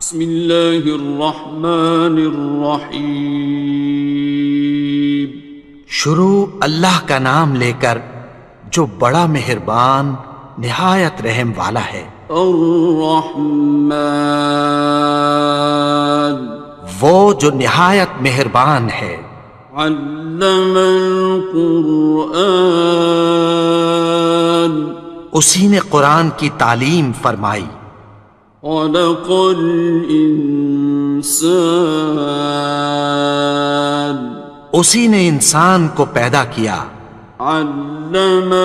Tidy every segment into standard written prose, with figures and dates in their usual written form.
بسم اللہ الرحمن الرحیم۔ شروع اللہ کا نام لے کر جو بڑا مہربان نہایت رحم والا ہے۔ الرحمن، وہ جو نہایت مہربان ہے۔ علم القرآن، اسی نے قرآن کی تعلیم فرمائی۔ خلق الانسان، اسی نے انسان کو پیدا کیا۔ علمہ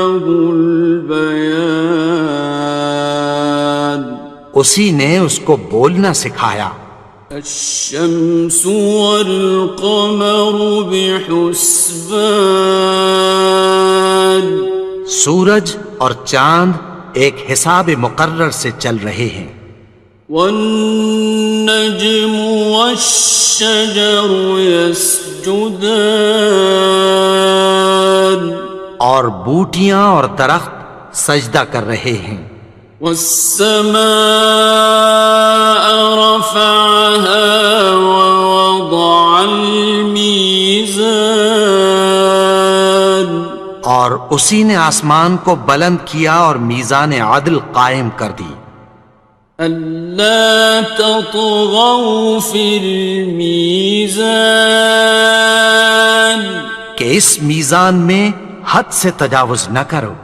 البیان، اسی نے اس کو بولنا سکھایا۔ الشمس والقمر بحسبان، سورج اور چاند ایک حساب مقرر سے چل رہے ہیں۔ والنجم والشجر يسجدان، اور بوٹیاں اور درخت سجدہ کر رہے ہیں۔ والسماء رفعها ووضع الميزان، اور اسی نے آسمان کو بلند کیا اور میزان عدل قائم کر دی۔ ألا تطغوا في الميزان، کہ اس میزان میں حد سے تجاوز نہ کرو۔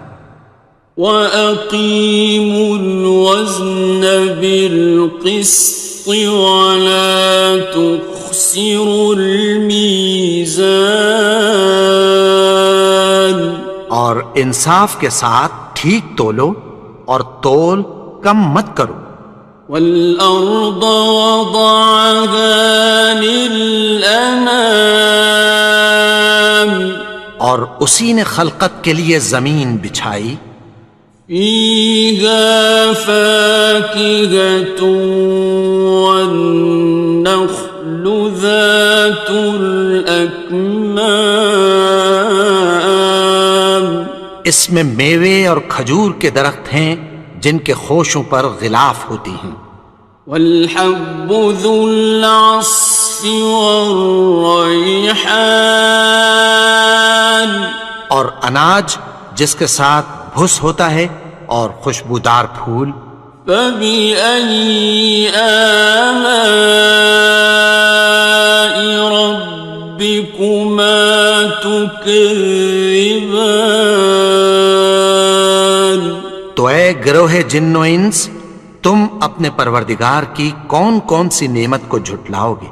وَأَقِيمُوا الْوَزْنَ بِالْقِسْطِ وَلَا تُخْسِرُوا الْمِيزَانَ، اور انصاف کے ساتھ ٹھیک تولو اور تول کم مت کرو۔ وَالْأَرْضَ وَضَعَهَا لِلْأَنَامِ، اور اسی نے خلقت کے لیے زمین بچھائی۔ فِيهَا فَاكِهَةٌ وَالنَّخْلُ ذَاتُ الْأَكْمَامِ، اس میں میوے اور کھجور کے درخت ہیں جن کے خوشوں پر غلاف ہوتی ہیں۔ وَالْحَبُّ ذُو الْعَصْفِ وَالرَّيْحَانِ، اور اناج جس کے ساتھ بھس ہوتا ہے اور خوشبودار پھول۔ فَبِأَيِّ آلَاءِ رَبِّكُمَا تُكَذِّبَانِ، تو اے گروہ جن و انس، تم اپنے پروردگار کی کون کون سی نعمت کو جھٹلاؤ گے؟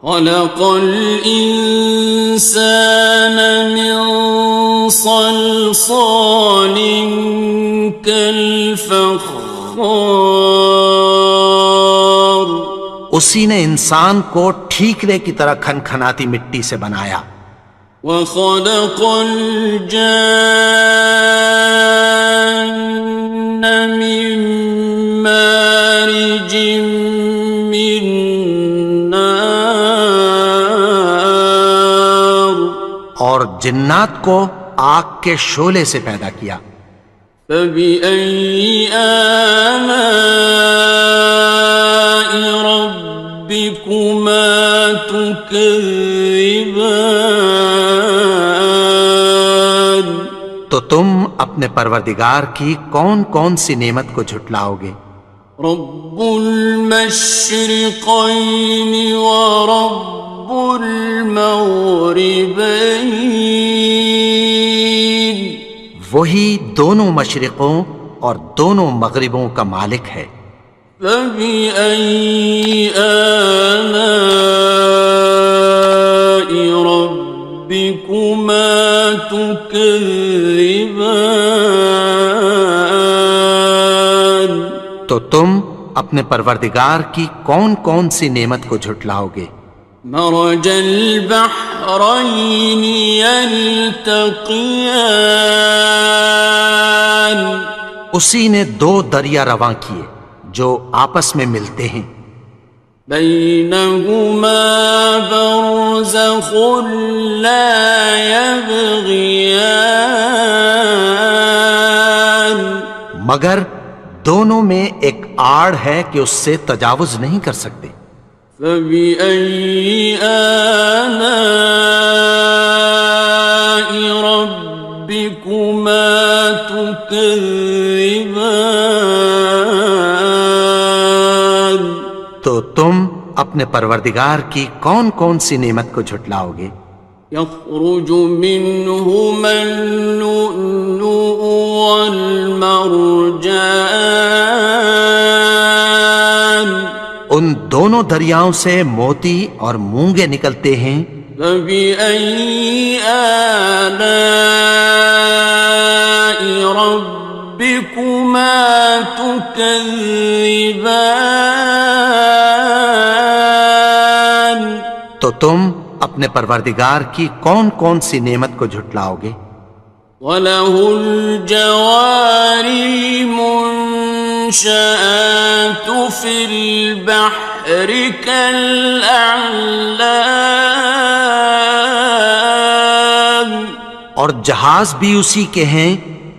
خَلَقَ الْإِنسَانَ مِنْ صَلْصَالٍ كَالْفَخَّارِ، اسی نے انسان کو ٹھیکرے کی طرح کھنکھناتی مٹی سے بنایا۔ وَخَلَقَ الْجَانَّ مِن مَّارِجٍ مِّن نَّارٍ، اور جنات کو آگ کے شعلے سے پیدا کیا۔ فَبِأَيِّ آلَاءِ رَبِّكُمَا تُكَذِّبَانِ، تو تم اپنے پروردگار کی کون کون سی نعمت کو جھٹلاؤ گے؟ رب المشرقین ورب المغربین، وہی دونوں مشرقوں اور دونوں مغربوں کا مالک ہے۔ فَبِأَيِّ آلَاءِ رَبِّكُمَا تُكَذِّبَانِ، تو تم اپنے پروردگار کی کون کون سی نعمت کو جھٹلاؤ گے؟ مرج البحرین یلتقیان، اسی نے دو دریا رواں کیے جو آپس میں ملتے ہیں۔ بینہما برزخ لا یبغیان، مگر دونوں میں ایک آڑ ہے کہ اس سے تجاوز نہیں کر سکتے۔ فبأي آلاء ربكما تكذبان؟ تو تم اپنے پروردگار کی کون کون سی نعمت کو جھٹلاؤ گے؟ يخرج منهما اللؤلؤ والمرجان ان دونوں دریاؤں سے موتی اور مونگے نکلتے ہیں۔ فبأي آلاء ربكما تكذبان؟ تو تم اپنے پروردگار کی کون کون سی نعمت کو جھٹلاؤ گے؟ وَلَهُ الْجَوَارِ الْمُنشَآتُ فِي الْبَحْرِ كَالْأَعْلَامِ، اور جہاز بھی اسی کے ہیں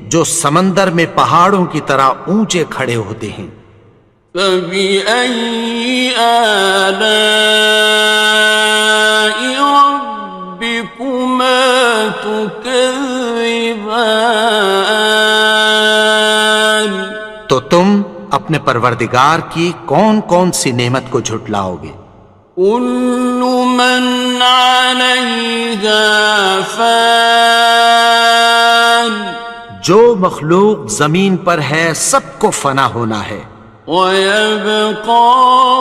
جو سمندر میں پہاڑوں کی طرح اونچے کھڑے ہوتے ہیں۔ فَبِأَيِّ آلَاءِ رَبِّكُمَا تُكَذِّبَانِ؟ تو تم اپنے پروردگار کی کون کون سی نعمت کو جھٹلاؤ گے؟ كُلُّ مَنْ عَلَيْهَا فَانٍ، جو مخلوق زمین پر ہے سب کو فنا ہونا ہے۔ وَيَبْقَى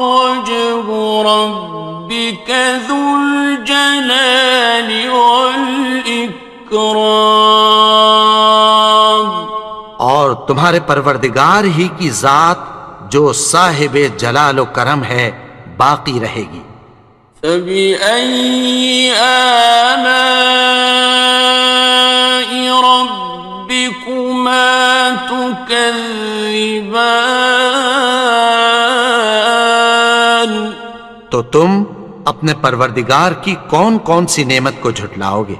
وَجْهُ رَبِّكَ ذُو الْجَلَالِ وَالْإِكْرَامِ، اور تمہارے پروردگار ہی کی ذات جو صاحب جلال و کرم ہے باقی رہے گی۔ فَبِأَيِّ آلَاءِ رَبِّكُمَا تُكَذِّبَانِ؟ تو تم اپنے پروردگار کی کون کون سی نعمت کو جھٹلاؤ گے؟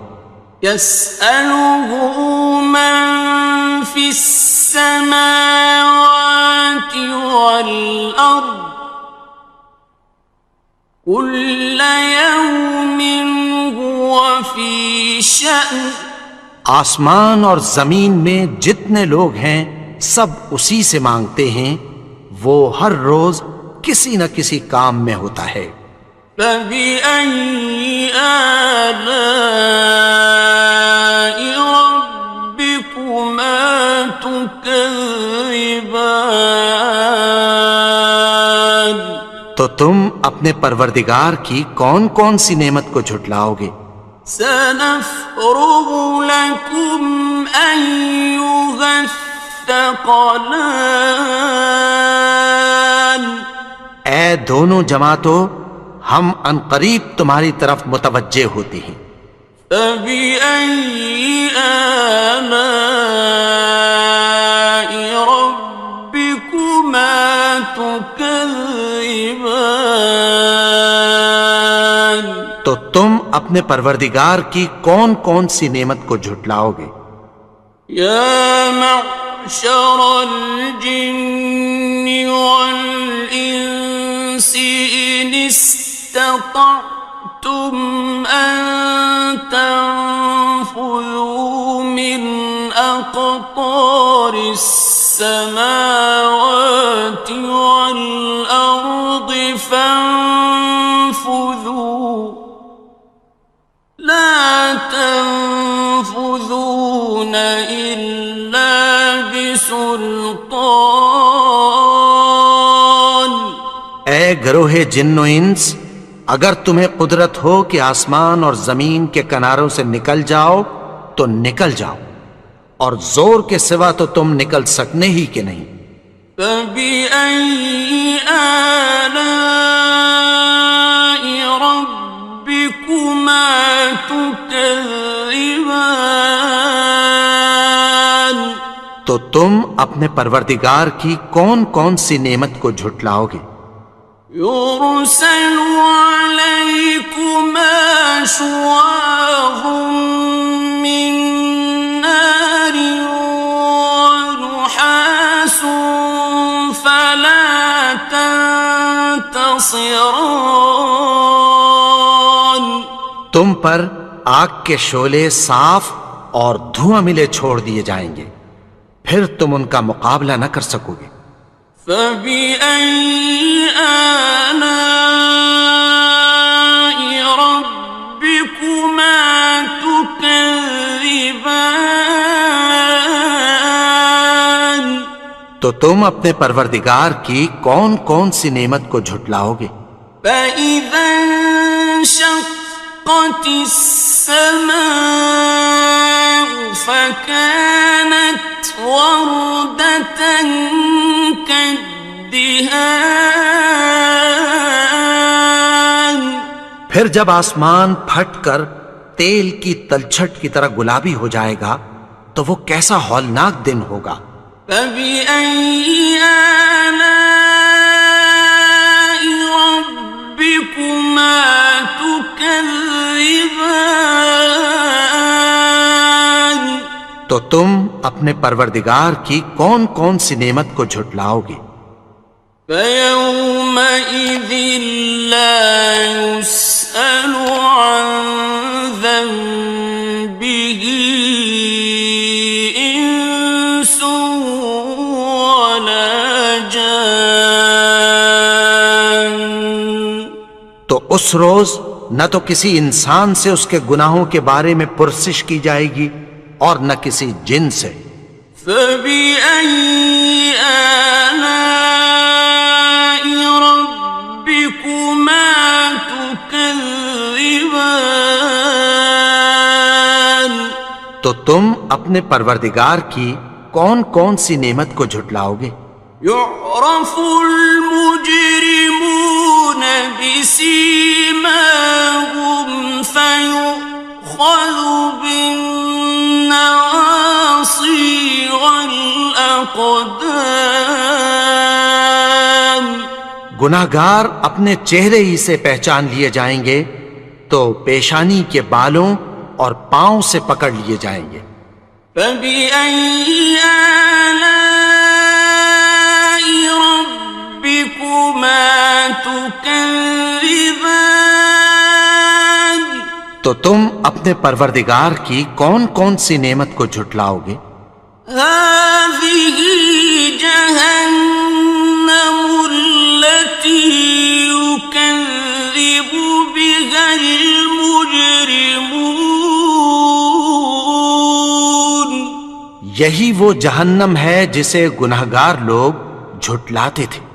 يَسْأَلُهُ مَن فِي السَّمَاوَاتِ وَالْأَرْضِ كُلَّ يَوْمٍ هُوَ فِي شَأْنٍ، آسمان اور زمین میں جتنے لوگ ہیں سب اسی سے مانگتے ہیں، وہ ہر روز کسی نہ کسی کام میں ہوتا ہے۔ فَبِأَيِّ آلَاءِ رَبِّكُمَا تُكَذِّبَانِ؟ تو تم اپنے پروردگار کی کون کون سی نعمت کو جھٹلاؤ گے؟ سَنَفْرُغُ لَكُمْ أَيُّهَ الثَّقَلَانِ؟ اے دونوں جماعتوں، ہم عنقریب تمہاری طرف متوجہ ہوتے ہیں۔ فَبِأَيِّ آلَاءِ رَبِّكُمَا تُكَذِّبَانِ؟ تو تم اپنے پروردگار کی کون کون سی نعمت کو جھٹلاؤ گے؟ يَا مَعْشَرَ الْجِنِّ وَالْإِنسِ إِنِ اسْتَطَعْتُمْ أَن تَنفُذُوا مِنْ أَقْطَارِ السَّمَاوَاتِ وَالْأَرْضِ فَانفُذُوا لَا تَنفُذُونَ إِلَّا بِسُلْطَانٍ۔ اے گروہ جن و انس، اگر تمہیں قدرت ہو کہ آسمان اور زمین کے کناروں سے نکل جاؤ تو نکل جاؤ، اور زور کے سوا تو تم نکل سکنے ہی کہ نہیں۔ فَبِأَيِّ آلَاءِ رَبِّكُمَا تُكَذِّبَانِ؟ تو تم اپنے پروردگار کی کون کون سی نعمت کو جھٹلاؤ گے؟ يُرْسَلُ عَلَيْكُمَا شُوَاظٌ مِّن نَّارٍ وَنُحَاسٌ فَلَا خصران. تم پر آگ کے شعلے صاف اور دھواں ملے چھوڑ دیے جائیں گے، پھر تم ان کا مقابلہ نہ کر سکو گے۔ فبأي آلاء ربكما تكذبان. تو تم اپنے پروردگار کی کون کون سی نعمت کو جھٹلاؤ گے؟ فإذا انشقت السماء فكانت وردة كالدهان. پھر جب آسمان پھٹ کر تیل کی تلچھٹ کی طرح گلابی ہو جائے گا تو وہ کیسا ہولناک دن ہوگا۔ فبأي آلاء ربكما تكذبان. تو تم اپنے پروردگار کی کون کون سی نعمت کو جھٹلاؤ گے؟ فيومئذ لا يسأل عن ذنبه إنس ولا جان. تو اس روز نہ تو کسی انسان سے اس کے گناہوں کے بارے میں پرسش کی جائے گی اور نہ کسی جن سے۔ فبأي آلاء ربكما تكذبان. تو تم اپنے پروردگار کی کون کون سی نعمت کو جھٹلاؤ گے؟ يعرف المجرمون بسيماهم فيؤخذ بالنواصي والأقدام. گناہگار اپنے چہرے ہی سے پہچان لیے جائیں گے تو پیشانی کے بالوں اور پاؤں سے پکڑ لیے جائیں گے۔ فبأي آلاء ربكما تكذبان. تو تم اپنے پروردگار کی کون کون سی نعمت کو جھٹلاؤ گے؟ هذه جهنم التي يكذب بها المجرمون. یہی وہ جہنم ہے جسے گناہگار لوگ جھٹلاتے تھے۔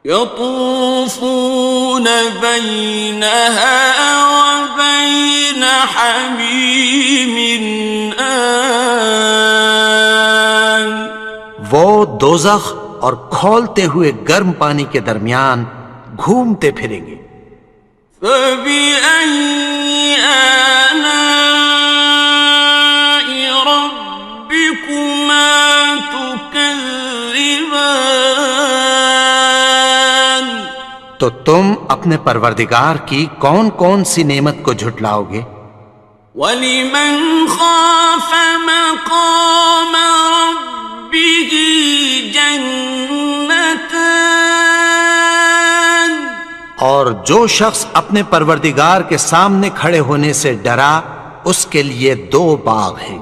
يطوفون بينها وبين حميم آن. وہ دوزخ اور کھولتے ہوئے گرم پانی کے درمیان گھومتے پھریں گے۔ فبأي آلاء ربكما تكذبان. تو تم اپنے پروردگار کی کون کون سی نعمت کو جھٹلاؤ گے؟ وَلِمَنْ خَافَ مَقَامَ رَبِّهِ جَنَّتَانِ. اور جو شخص اپنے پروردگار کے سامنے کھڑے ہونے سے ڈرا اس کے لیے دو باغ ہیں۔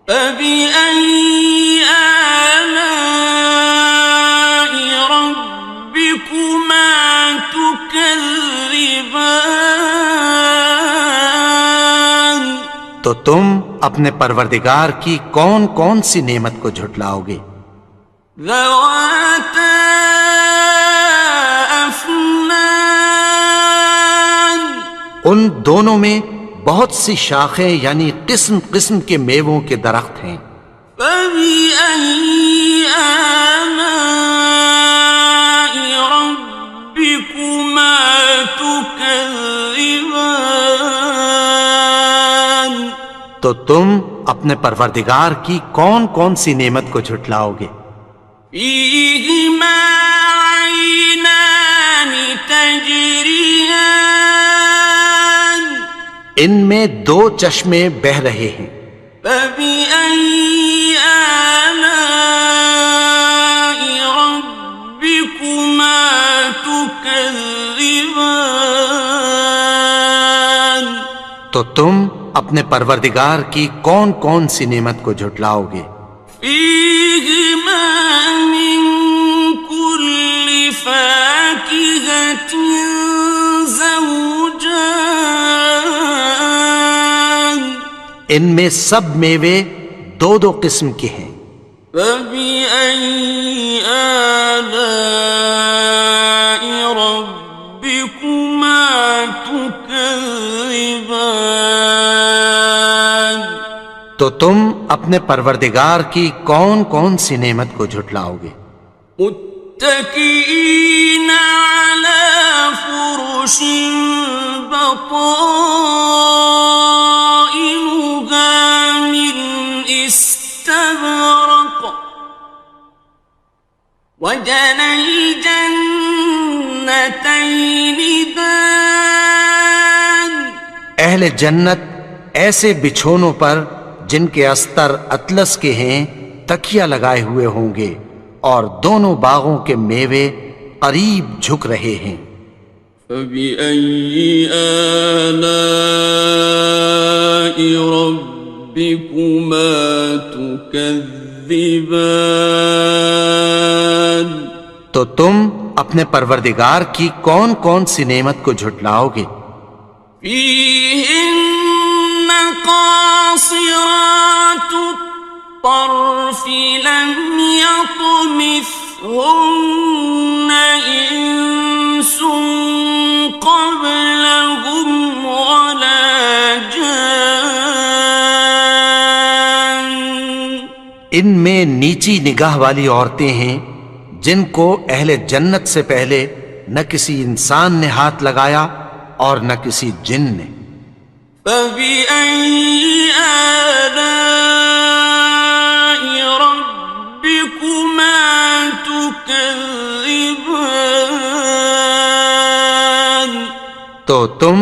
فَبِأَيِّ آلَاءِ رَبِّكُمَا تُكَذِّبَانِ. تو تم اپنے پروردگار کی کون کون سی نعمت کو جھٹلاؤ گے؟ ذَوَاتَا أَفْنَانٍ. ان دونوں میں بہت سی شاخیں یعنی قسم قسم کے میووں کے درخت ہیں۔ فَبِأَيِّ آلَاءِ رَبِّكُمَا تُكَذِّبَانِ. تو تم اپنے پروردگار کی کون کون سی نعمت کو جھٹلاؤ گے؟ فِيهِمَا عَيْنَانِ تَجْرِيَانِ. ان میں دو چشمے بہہ رہے ہیں۔ فَبِأَيِّ آلَاءِ رَبِّكُمَا تُكَذِّبَانِ. تم اپنے پروردگار کی کون کون سی نعمت کو جھٹلاؤ گے؟ فيهما من كل فاكهة زوجان ان میں سب میوے دو دو قسم کے ہیں۔ فبأي آلاء ربكما تكذبان تو تم اپنے پروردگار کی کون کون سی نعمت کو جھٹلاؤ گے؟ متكئين على فرش بطائنها من استبرق وجنى الجنتين دان اہل جنت ایسے بچھونوں پر جن کے استر اطلس کے ہیں تکیہ لگائے ہوئے ہوں گے، اور دونوں باغوں کے میوے قریب جھک رہے ہیں۔ فبأي آلاء ربكما تكذبان تو تم اپنے پروردگار کی کون کون سی نعمت کو جھٹلاؤ گے؟ فيهن قاصرات الطرف لم يطمثهن إنس قبلهم ولا جان ان میں نیچی نگاہ والی عورتیں ہیں جن کو اہل جنت سے پہلے نہ کسی انسان نے ہاتھ لگایا اور نہ کسی جن نے۔ فبأي آلاء ربكما تكذبان تو تم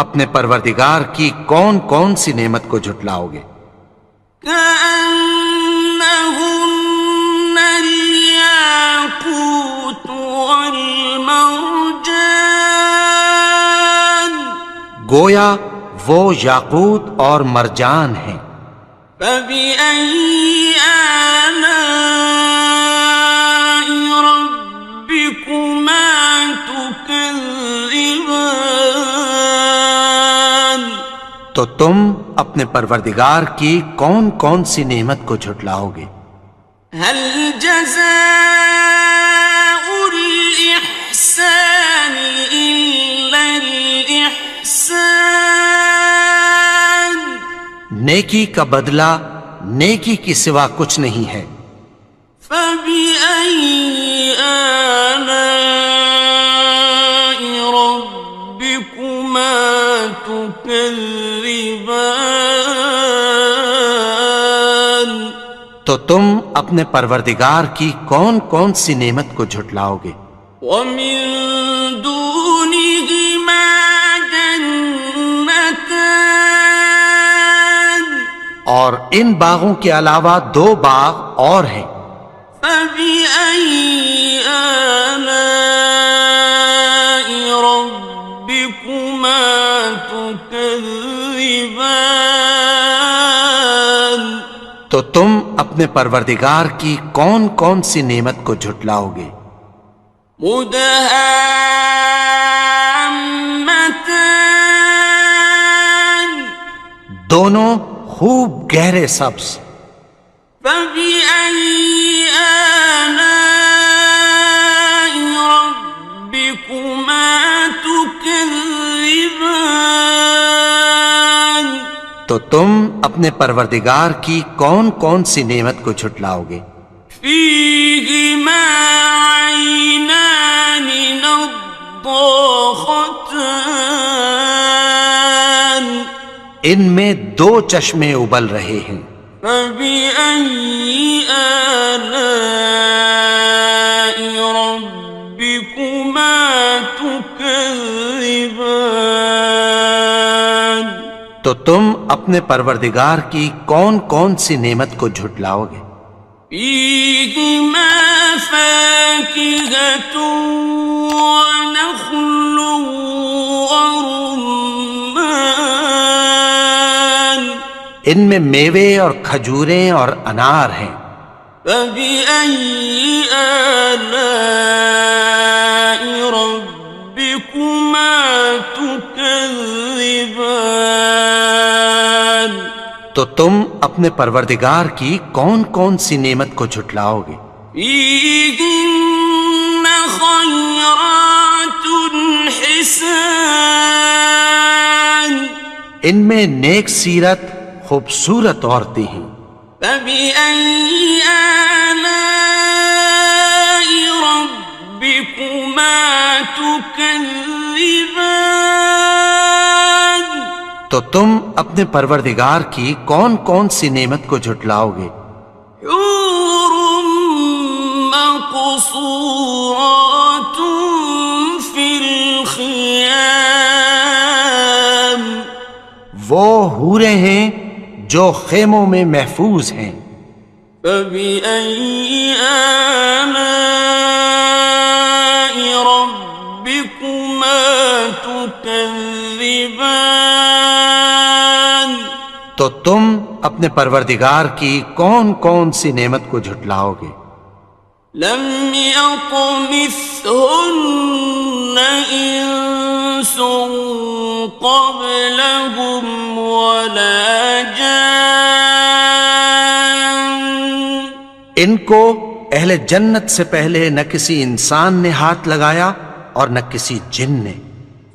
اپنے پروردگار کی کون کون سی نعمت کو جھٹلاؤ گے؟ كأنهن الياقوت والمرجان گویا وہ یاقوت اور مرجان ہیں۔ فبأي آلاء ربكما تكذبان تو تم اپنے پروردگار کی کون کون سی نعمت کو جھٹلاؤ گے؟ هل جزاء الإحسان إلا الإحسان نیکی کا بدلہ نیکی کی سوا کچھ نہیں ہے۔ فبأي آلاء ربكما تكذبان تو تم اپنے پروردگار کی کون کون سی نعمت کو جھٹلاؤ گے؟ ومن دونهما جنتان اور ان باغوں کے علاوہ دو باغ اور ہیں۔ فبأي آلاء ربكما تكذبان تو تم اپنے پروردگار کی کون کون سی نعمت کو جھٹلاؤ گے؟ مدهامتان دونوں خوب گہرے سبز۔ فبأي آلاء ربكما تكذبان تو تم اپنے پروردگار کی کون کون سی نعمت کو جھٹلاؤ گے؟ فيهما عينان نضاختان ان میں دو چشمے ابل رہے ہیں۔ فبأي آلاء ربكما تكذبان تو تم اپنے پروردگار کی کون کون سی نعمت کو جھٹلاؤ گے؟ فيهما فاكهة ونخل ورمان ان میں میوے اور کھجوریں اور انار ہیں۔ فبأي آلاء ربكما تكذبان؟ تو تم اپنے پروردگار کی کون کون سی نعمت کو جھٹلاؤ گے؟ فيهن خيرات حسان، ان میں نیک سیرت خوبصورت عورتیں ہیں۔ فبأي آلاء ربكما تكذبان؟ تو تم اپنے پروردگار کی کون کون سی نعمت کو جھٹلاؤ گے؟ حور مقصورات في الخيام، وہ حوریں ہیں جو خیموں میں محفوظ ہیں۔ فبأي آلاء ربكما تكذبان؟ تو تم اپنے پروردگار کی کون کون سی نعمت کو جھٹلاؤ گے؟ لم يطمثهن إنس قبلهم ولا جان، ان کو اہل جنت سے پہلے نہ کسی انسان نے ہاتھ لگایا اور نہ کسی جن نے۔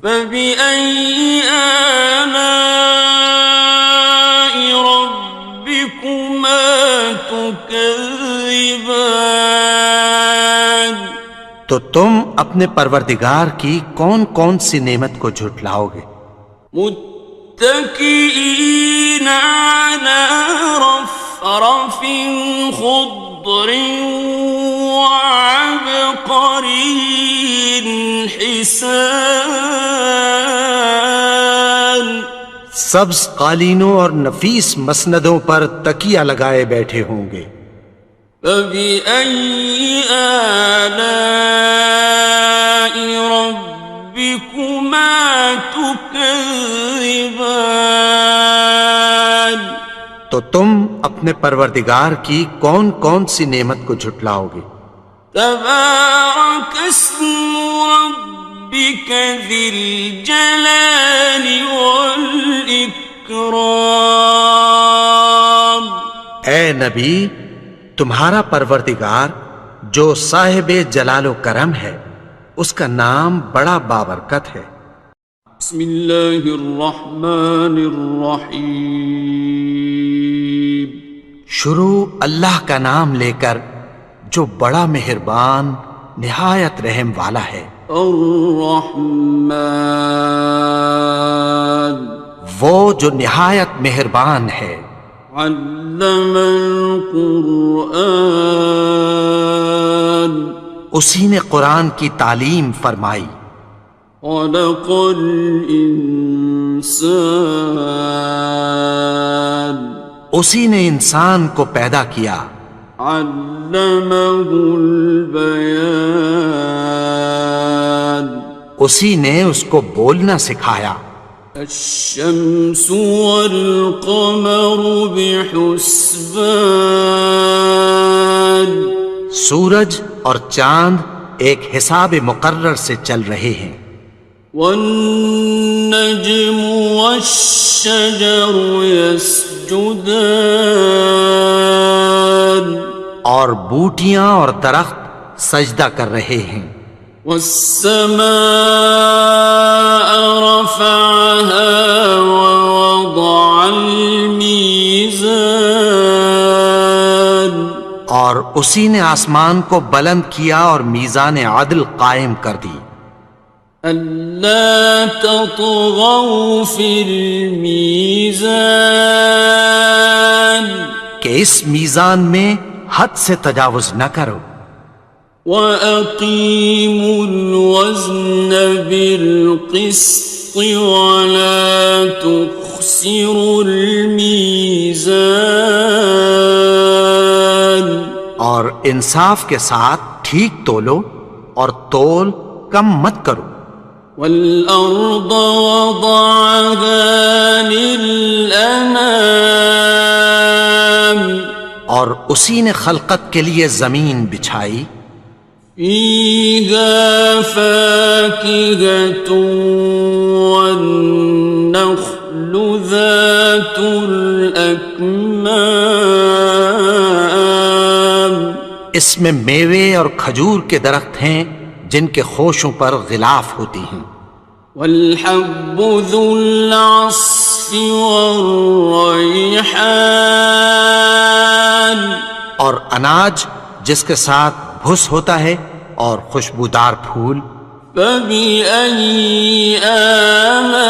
فبأي آلاء ربكما تكذبان؟ تو تم اپنے پروردگار کی کون کون سی نعمت کو جھٹلاؤ گے؟ متكئين على رفرف خضر وعبقري حسان، سبز قالینوں اور نفیس مسندوں پر تکیہ لگائے بیٹھے ہوں گے۔ فبأي آلاء ربكما تكذبان؟ تو تم اپنے پروردگار کی کون کون سی نعمت کو جھٹلاؤ گے؟ تبارك اسم ربك ذي الجلال والإكرام۔ اے نبی، تمہارا پروردگار جو صاحب جلال و کرم ہے، اس کا نام بڑا بابرکت ہے۔ بسم اللہ الرحمن الرحیم، شروع اللہ کا نام لے کر جو بڑا مہربان نہایت رحم والا ہے۔ الرحمن، وہ جو نہایت مہربان ہے۔ علم القرآن، اسی نے قرآن کی تعلیم فرمائی۔ خلق الانسان، اسی نے انسان کو پیدا کیا۔ علمہ البیان، اسی نے اس کو بولنا سکھایا۔ الشمس والقمر بحسبان، سورج اور چاند ایک حساب مقرر سے چل رہے ہیں۔ والنجم والشجر يسجدان، اور بوٹیاں اور درخت سجدہ کر رہے ہیں۔ والسماء رفعها ووضع الميزان، اور اسی نے آسمان کو بلند کیا اور میزان عدل قائم کر دی۔ ألا تطغوا في الميزان، کہ اس میزان میں حد سے تجاوز نہ کرو۔ وَأَقِيمُوا الْوَزْنَ بِالْقِسْطِ وَلَا تُخْسِرُوا الْمِيزَانَ، اور انصاف کے ساتھ ٹھیک تولو اور تول کم مت کرو۔ وَالْأَرْضَ وَضَعَهَا لِلْأَنَامِ، اور اسی نے خلقت کے لیے زمین بچھائی، فيها فاكهة والنخل ذات الأكمام، اس میں میوے اور کھجور کے درخت ہیں جن کے خوشوں پر غلاف ہوتی ہیں، والحب ذو العصف والريحان، اور اناج جس کے ساتھ بھس ہوتا ہے اور خوشبودار پھول، فبأي آلاء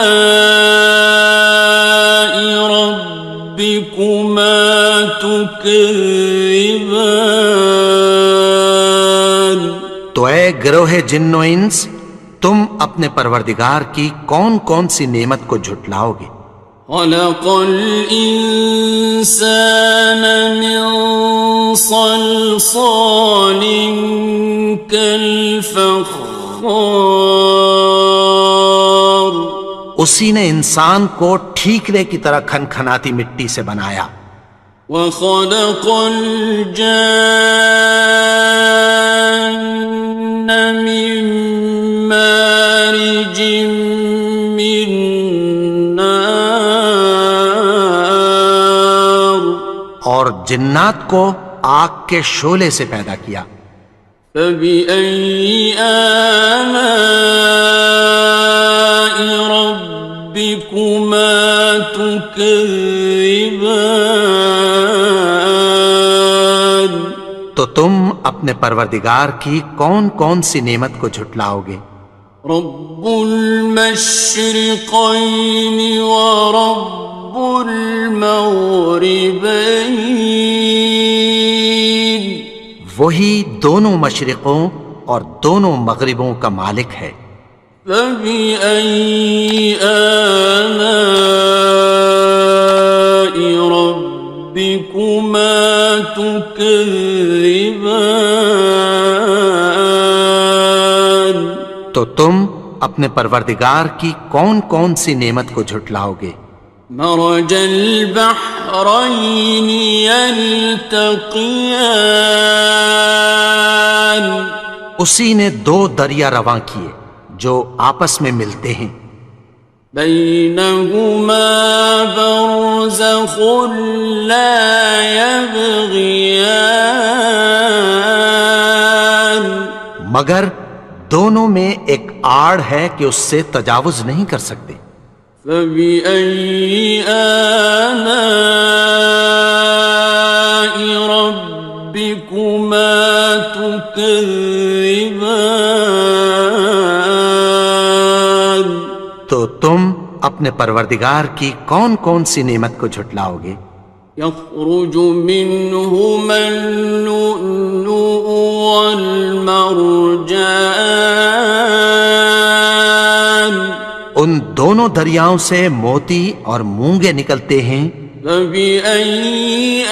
ربكما تكذبان؟ تو اے گروہ جن و انس، تم اپنے پروردگار کی کون کون سی نعمت کو جھٹلاؤ گے؟ خلق الإنسان من صلصال كالفخار، اسی نے انسان کو ٹھیکرے کی طرح کھنکھناتی مٹی سے بنایا، وخلق الجان من مارج من نار، اور جنات کو آگ کے شعلے سے پیدا کیا، فبأي آلاء ربكما تكذبان؟ تو تم اپنے پروردگار کی کون کون سی نعمت کو جھٹلاؤ گے؟ رب المشرقين ورب المغربين، وہی دونوں مشرقوں اور دونوں مغربوں کا مالک ہے، فبأي آلاء ربكما تكذبان؟ تو تم اپنے پروردگار کی کون کون سی نعمت کو جھٹلاؤ گے؟ مرج البحرين يلتقيان، اسی نے دو دریا رواں کیے جو آپس میں ملتے ہیں، بينهما برزخ لا يبغيان، مگر دونوں میں ایک آڑ ہے کہ اس سے تجاوز نہیں کر سکتے، فبأي آلاء ربكما تكذبان؟ تو تم اپنے پروردگار کی کون کون سی نعمت کو جھٹلاؤ گے؟ يخرج منهما اللؤلؤ والمرجان، ان دونوں دریاؤں سے موتی اور مونگے نکلتے ہیں، فبأي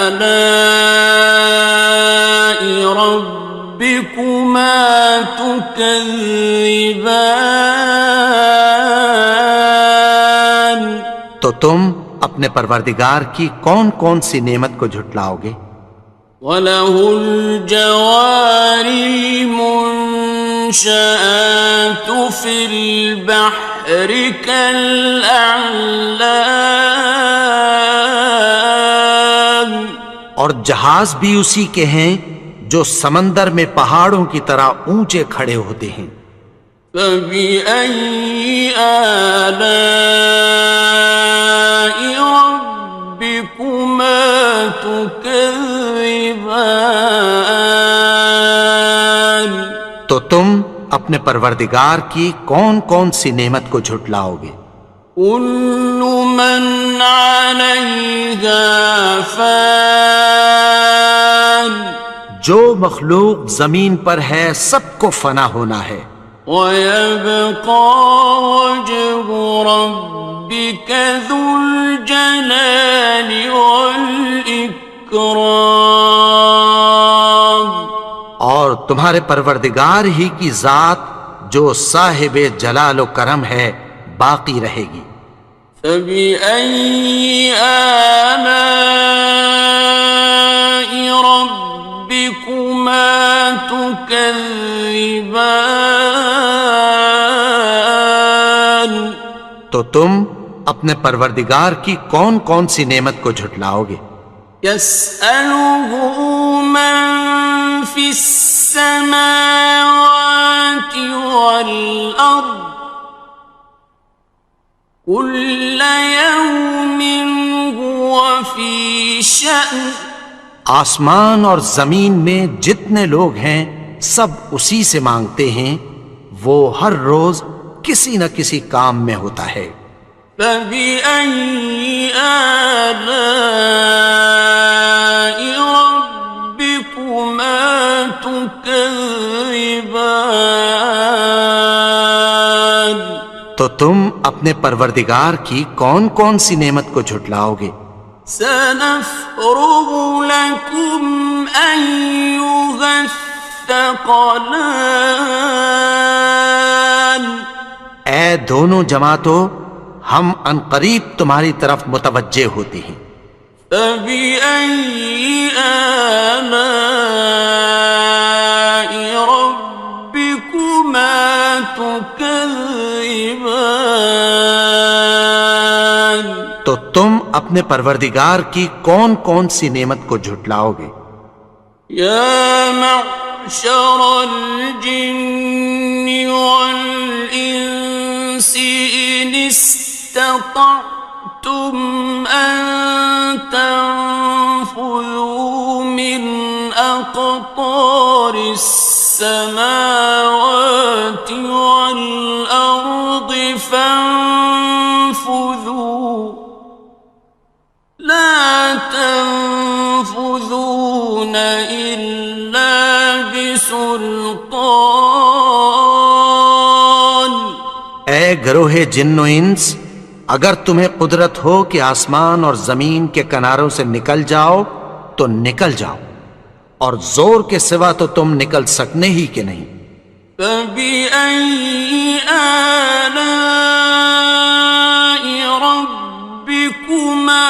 آلاء ربكما تكذبان؟ تو تم اپنے پروردگار کی کون کون سی نعمت کو جھٹلاؤ گے؟ وَلَهُ الْجَوَارِ الْمُنشَآتُ فِي الْبَحْرِ كَالْأَعْلَامِ، اور جہاز بھی اسی کے ہیں جو سمندر میں پہاڑوں کی طرح اونچے کھڑے ہوتے ہیں، فَبِأَيِّ آلَاءِ رَبِّكُمَا تُكَذِّبَانِ؟ تو تم اپنے پروردگار کی کون کون سی نعمت کو جھٹلاؤ گے؟ كُلُّ مَنْ عَلَيْهَا فَانٍ، جو مخلوق زمین پر ہے سب کو فنا ہونا ہے، وَيَبْقَى وَجْهُ رَبِّكَ ذُو الْجَلَالِ وَالْإِكْرَامِ، اور تمہارے پروردگار ہی کی ذات جو صاحب جلال و کرم ہے باقی رہے گی، فبأي آلاء ربكما تكذبان؟ تو تم اپنے پروردگار کی کون کون سی نعمت کو جھٹلاؤ گے؟ يسأله من في السماوات والأرض كل يوم هو في شأن. آسمان اور زمین میں جتنے لوگ ہیں سب اسی سے مانگتے ہیں، وہ ہر روز کسی نہ کسی کام میں ہوتا ہے۔ فبأي آلاء ربكما تكذبان؟ تو تم اپنے پروردگار کی کون کون سی نعمت کو جھٹلاؤ گے؟ سنفرغ لكم أيها الثقلان. اے دونوں جماعتوں، ہم عنقریب تمہاری طرف متوجہ ہوتے ہیں۔ فبأي آلاء ربكما تكذبان؟ تو تم اپنے پروردگار کی کون کون سی نعمت کو جھٹلاؤ گے؟ یا معشر الجن والانس ان استطعتم ان تنفذوا من اقطار السماوات والارض فانفذوا لا تنفذون إلا بسلطان. اے گروہ جن و انس، اگر تمہیں قدرت ہو کہ آسمان اور زمین کے کناروں سے نکل جاؤ تو نکل جاؤ، اور زور کے سوا تو تم نکل سکنے ہی کہ نہیں۔ فبأي آلاء ربكما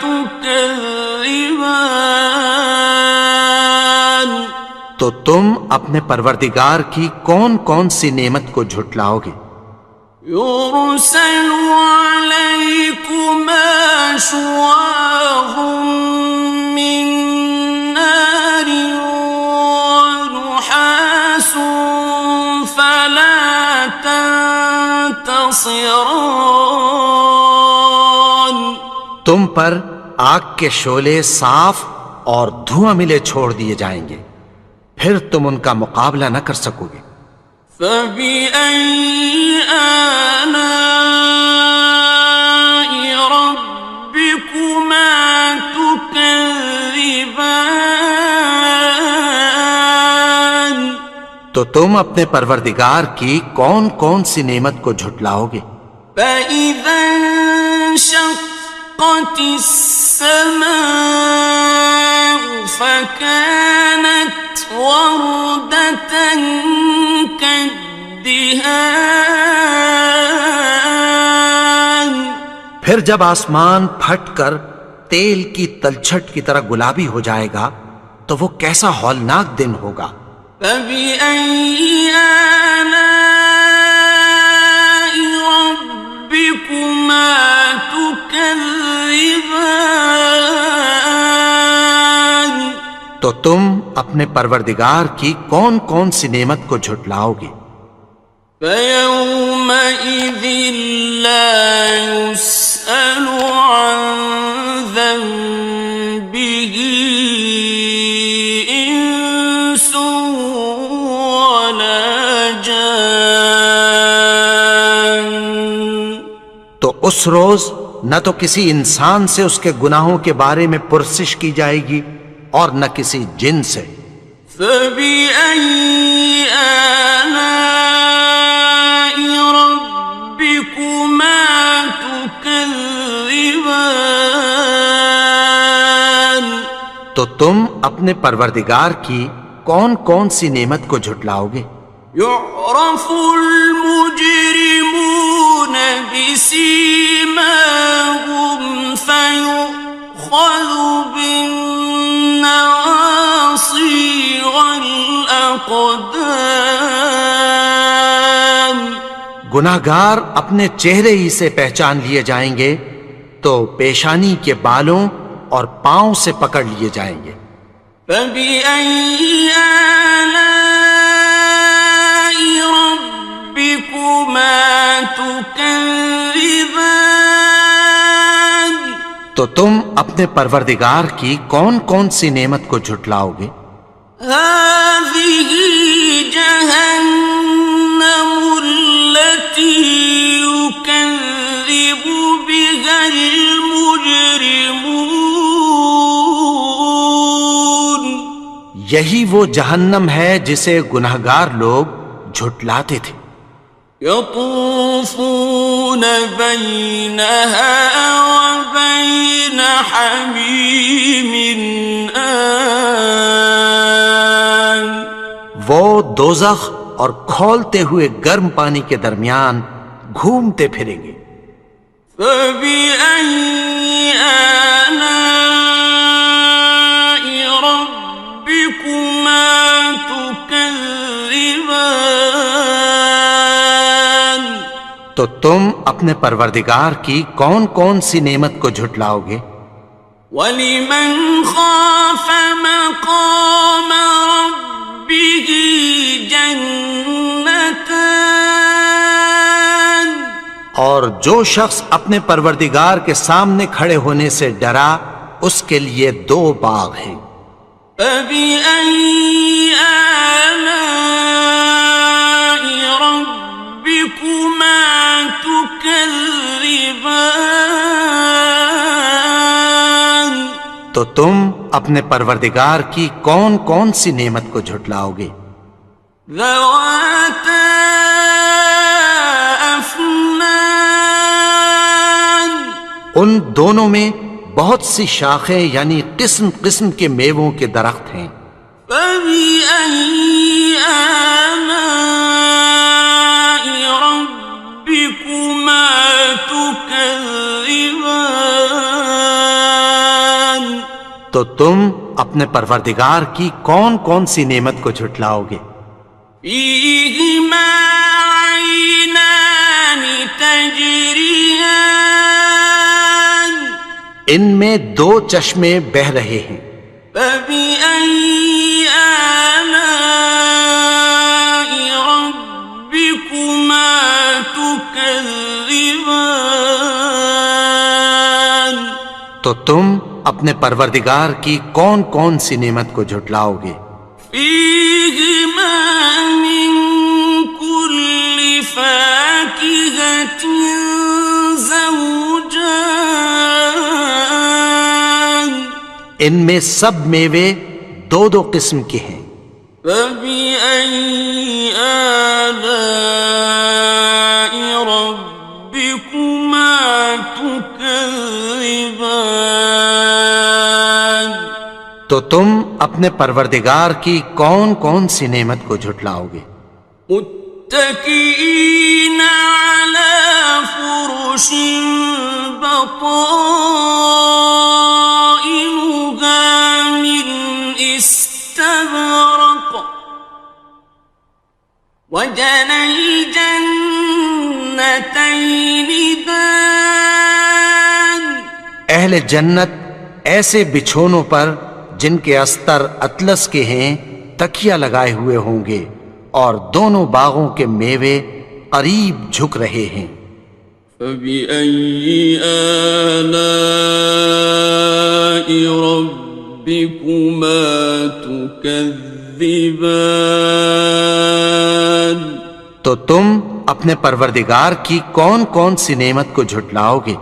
تكذبان؟ تو تم اپنے پروردگار کی کون کون سی نعمت کو جھٹلاؤ گے؟ يرسل عليكما شواظ من نار ونحاس فلا تنتصران. تم پر آگ کے شعلے صاف اور دھواں ملے چھوڑ دیے جائیں گے، پھر تم ان کا مقابلہ نہ کر سکو گے۔ فبأي آلاء ربكما تكذبان؟ تو تم اپنے پروردگار کی کون کون سی نعمت کو جھٹلاؤ گے؟ فإذا انشقت السماء فكانت وردة كالدهان. پھر جب آسمان پھٹ کر تیل کی تلچھٹ کی طرح گلابی ہو جائے گا تو وہ کیسا ہولناک دن ہوگا۔ فبأي آلاء ربكما تكذبان؟ تو تم اپنے پروردگار کی کون کون سی نعمت کو جھٹلاؤ گے؟ فيومئذ لا يسأل عن ذنبه إنس ولا جان. تو اس روز نہ تو کسی انسان سے اس کے گناہوں کے بارے میں پرسش کی جائے گی اور نہ کسی جن سے۔ فبأي آلاء ربكما تكذبان؟ تو تم اپنے پروردگار کی کون کون سی نعمت کو جھٹلاؤ گے؟ يعرف المجرمون بسيماهم الأقدام گناہگار اپنے چہرے ہی سے پہچان لیے جائیں گے تو پیشانی کے بالوں اور پاؤں سے پکڑ لیے جائیں گے. فبأي آلاء ربكما تكذبان تو تم اپنے پروردگار کی کون کون سی نعمت کو جھٹلاؤ گے؟ هذه جهنم التي يكذب بها المجرمون یہی وہ جہنم ہے جسے گناہگار لوگ جھٹلاتے تھے. يطوفون بينها وبين حميم آن وہ دوزخ اور کھولتے ہوئے گرم پانی کے درمیان گھومتے پھریں گے. فبأي آلاء ربكما تكذبان تو تم اپنے پروردگار کی کون کون سی نعمت کو جھٹلاؤ گے؟ وَلِمَنْ خَافَ مَقَامَ رَبِّهِ جَنَّتَانِ اور جو شخص اپنے پروردگار کے سامنے کھڑے ہونے سے ڈرا اس کے لیے 2 باغ ہیں. فَبِأَيِّ آلَاءِ رَبِّكُمَا تُكَذِّبَانِ تو تم اپنے پروردگار کی کون کون سی نعمت کو جھٹلاؤ گے؟ ذَوَاتَا أَفْنَانٍ ان دونوں میں بہت سی شاخیں یعنی قسم قسم کے میووں کے درخت ہیں. فَبِأَيِّ آلَاءِ رَبِّكُمَا تُكَذِّبَانِ تو تم اپنے پروردگار کی کون کون سی نعمت کو جھٹلاؤ گے؟ فِيهِمَا عَيْنَانِ تَجْرِيَانِ ان میں 2 چشمے بہ رہے ہیں. فَبِأَيِّ آلَاءِ رَبِّكُمَا تُكَذِّبَانِ تو تم اپنے پروردگار کی کون کون سی نعمت کو جھٹلاؤ گے؟ فِيهِمَا مِن كُلِّ فَاكِهَةٍ زَوْجَانِ ان میں سب میوے 2 قسم کے ہیں. فَبِأَيِّ آلَاءِ رَبِّكُمَا تُكَذِّبَانِ تو تم اپنے پروردگار کی کون کون سی نعمت کو جھٹلاؤ گے؟ متكئين على فرش بطائنها من استبرق وجنى الجنتين دان اہل جنت ایسے بچھونوں پر جن کے استر اطلس کے ہیں تکیہ لگائے ہوئے ہوں گے اور دونوں باغوں کے میوے قریب جھک رہے ہیں. فَبِأَيِّ آلَاءِ رَبِّكُمَا تُكَذِّبَانِ تو تم اپنے پروردگار کی کون کون سی نعمت کو جھٹلاؤ گے؟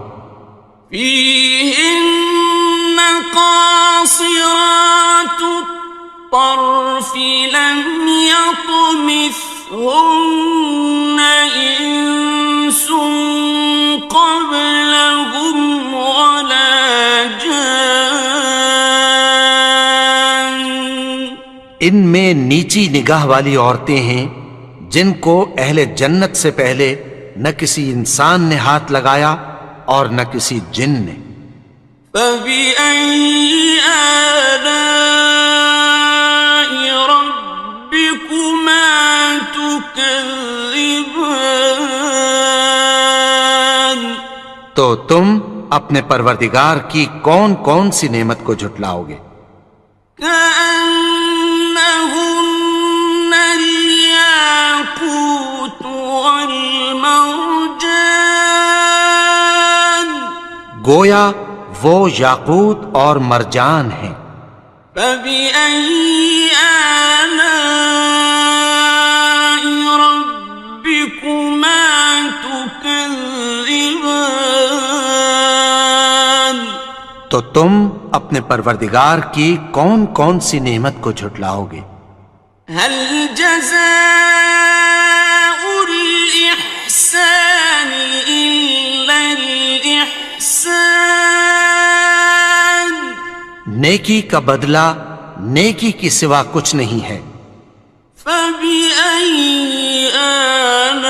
فِيهِنَّ قَاصِرَاتُ الطَّرْفِ لَمْ يَطْمِثْهُنَّ إِنسٌ قَبْلَهُمْ وَلَا جَانٌّ ان میں نیچی نگاہ والی عورتیں ہیں جن کو اہل جنت سے پہلے نہ کسی انسان نے ہاتھ لگایا اور نہ کسی جن نے. فَبِأَيِّ آلَاءِ رَبِّكُمَا تكذبان تو تم اپنے پروردگار کی کون کون سی نعمت کو جھٹلاؤ گے؟ كأنهن الياقوت والمرجان گویا وہ یاقوت اور مرجان ہیں۔ فبأي آلاء ربكما تكذبان تو تم اپنے پروردگار کی کون کون سی نعمت کو جھٹلاؤ گے؟ هل جزاء الإحسان إلا الإحسان نیکی کا بدلہ نیکی کی سوا کچھ نہیں ہے۔ فبأي آلاء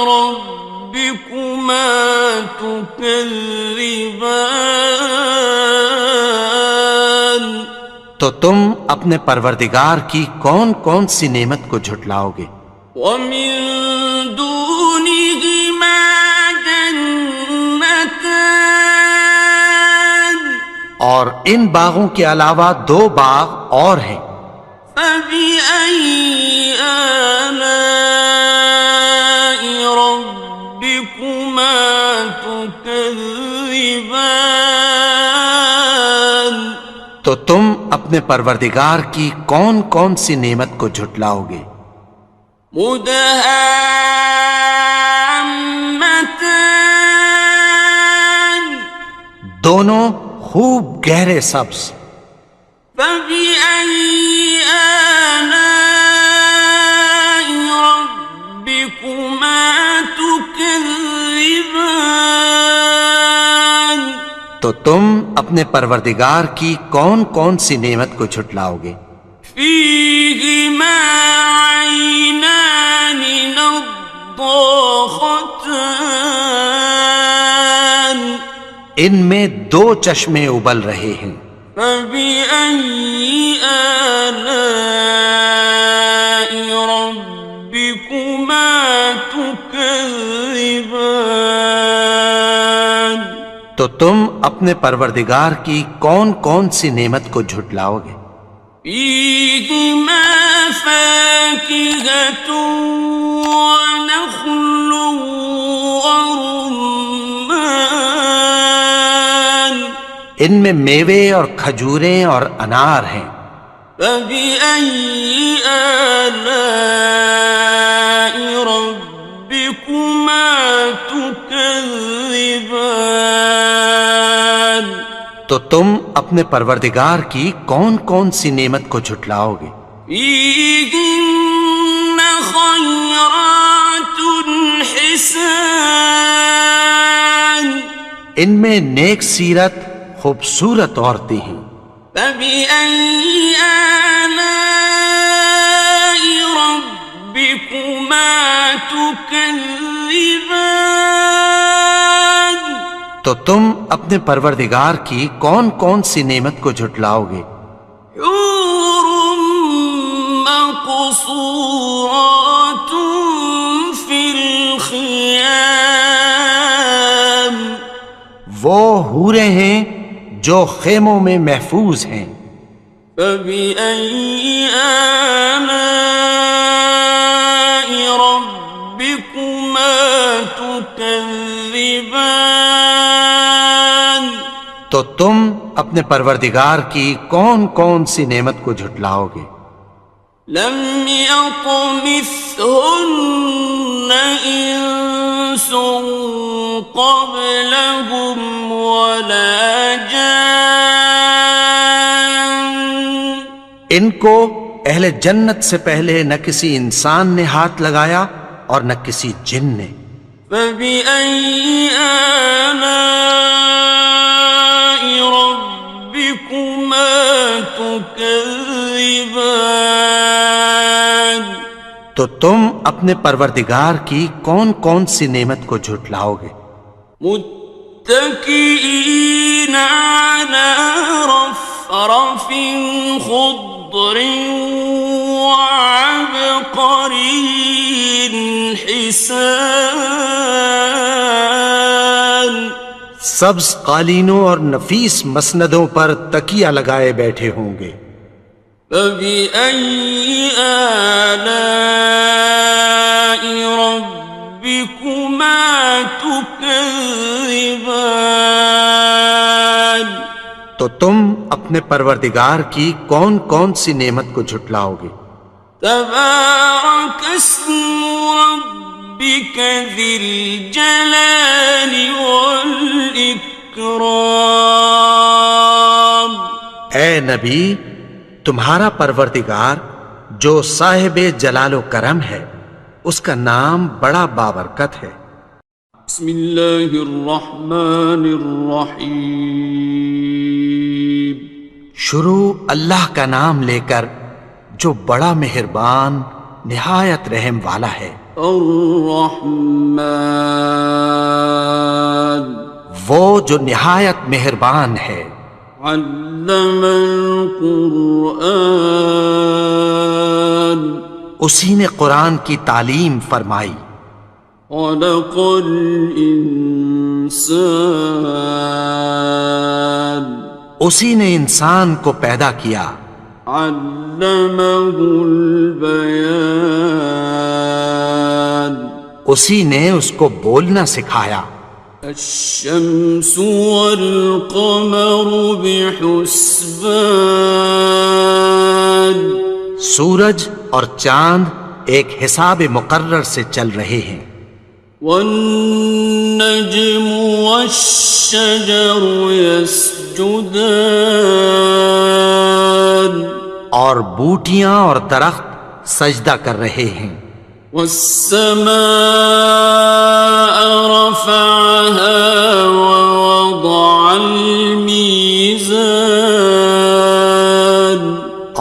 ربكما تكذبان تو تم اپنے پروردگار کی کون کون سی نعمت کو جھٹلاؤ گے؟ ومن دونهما جنتان اور ان باغوں کے علاوہ دو باغ اور ہیں۔ فبأي آلاء ربكما تكذبان تو تم اپنے پروردگار کی کون کون سی نعمت کو جھٹلاؤ گے؟ مدهامتان دونوں خوب گہرے سبز۔ فبأي آلاء ربكما تكذبان تو تم اپنے پروردگار کی کون کون سی نعمت کو جھٹلاؤ گے؟ فيهما عينان نضاختان ان میں دو چشمے ابل رہے ہیں۔ فبأي آلاء ربكما تكذبان تو تم اپنے پروردگار کی کون کون سی نعمت کو جھٹلاؤ گے؟ فيهما فاكهة ونخل ورمان ان میں میوے اور کھجوریں اور انار ہیں۔ فبأي آلاء ربكما تكذبان تو تم اپنے پروردگار کی کون کون سی نعمت کو جھٹلاؤ گے؟ فيهن خيرات حسان ان میں نیک سیرت خوبصورت عورتیں ہیں۔ فبأي آلاء ربكما تكذبان تو تم اپنے پروردگار کی کون کون سی نعمت کو جھٹلاؤ گے؟ حور مقصورات في الخيام وہ حوریں ہیں جو خیموں میں محفوظ ہیں۔ فبأي آلاء ربكما تكذبان تو تم اپنے پروردگار کی کون کون سی نعمت کو جھٹلاؤ گے؟ لم يطمثهن إنس قبلهم ولا جان ان کو اہل جنت سے پہلے نہ کسی انسان نے ہاتھ لگایا اور نہ کسی جن نے۔ فبأي آلاء ربكما تكذبان تو تم اپنے پروردگار کی کون کون سی نعمت کو جھٹلاؤ گے؟ متكئين على رفرف خضر وعبقري حسان سبز قالینوں اور نفیس مسندوں پر تکیہ لگائے بیٹھے ہوں گے. فبأي آلاء ربكما تكذبان تو تم اپنے پروردگار کی کون کون سی نعمت کو جھٹلاؤ گے؟ تبارك اسم ربك ذي الجلال والإكرام. اے نبی، تمہارا پروردگار جو صاحب جلال و کرم ہے، اس کا نام بڑا بابرکت ہے. بسم اللہ الرحمن الرحیم. شروع اللہ کا نام لے کر جو بڑا مہربان نہایت رحم والا ہے. الرحمن وہ جو نہایت مہربان ہے. علم القرآن اسی نے قرآن کی تعلیم فرمائی. خلق الانسان اسی نے انسان کو پیدا کیا. علمہ البیان اسی نے اس کو بولنا سکھایا. الشمس والقمر بحسبان سورج اور چاند ایک حساب مقرر سے چل رہے ہیں. والنجم والشجر يسجدان اور بوٹیاں اور درخت سجدہ کر رہے ہیں. والسماء رفعها ووضع الميزان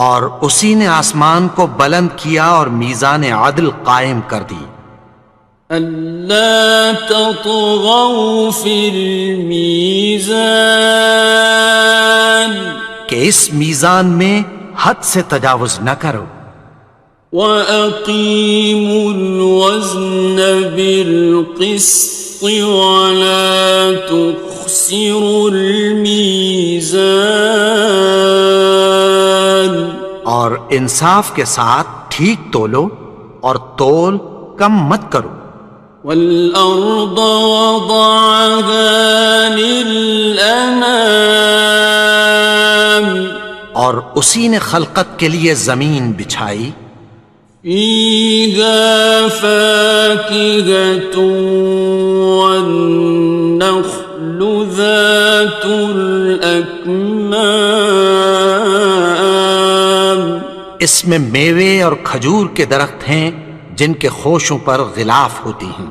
اور اسی نے آسمان کو بلند کیا اور میزان عدل قائم کر دی. ألا تطغوا في الميزان کہ اس میزان میں حد سے تجاوز نہ کرو. وَأَقِيمُوا الْوَزْنَ بِالْقِسْطِ وَلَا تُخْسِرُوا الْمِيزَانَ اور انصاف کے ساتھ ٹھیک تولو اور تول کم مت کرو. وَالْأَرْضَ وَضَعَهَا لِلْأَنَامِ اور اسی نے خلقت کے لیے زمین بچھائی. فِيهَا فَاكِهَةٌ وَالنَّخْلُ ذَاتُ الْأَكْمَامِ اس میں میوے اور کھجور کے درخت ہیں جن کے خوشوں پر غلاف ہوتی ہیں.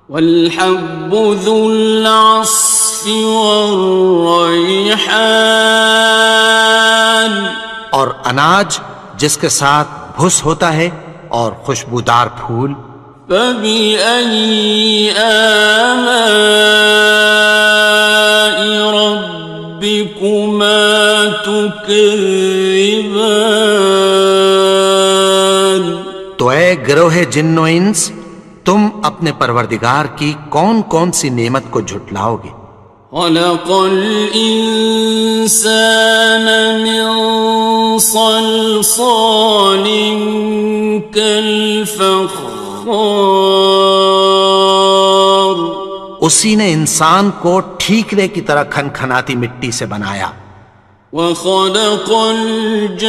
وَالْحَبُّ ذُو الْعَصْفِ وَالرَّيْحَانِ اور اناج جس کے ساتھ بھس ہوتا ہے اور خوشبودار پھول. فَبِأَيِّ آلَاءِ رَبِّكُمَا تُكَذِّبَانِ تو اے گروہ جن و انس، تم اپنے پروردگار کی کون کون سی نعمت کو جھٹلاؤ گے؟ خلق الإنسان من صلصال كالفخار اسی نے انسان کو ٹھیکرے کی طرح کھنکھناتی مٹی سے بنایا. وخلق الجان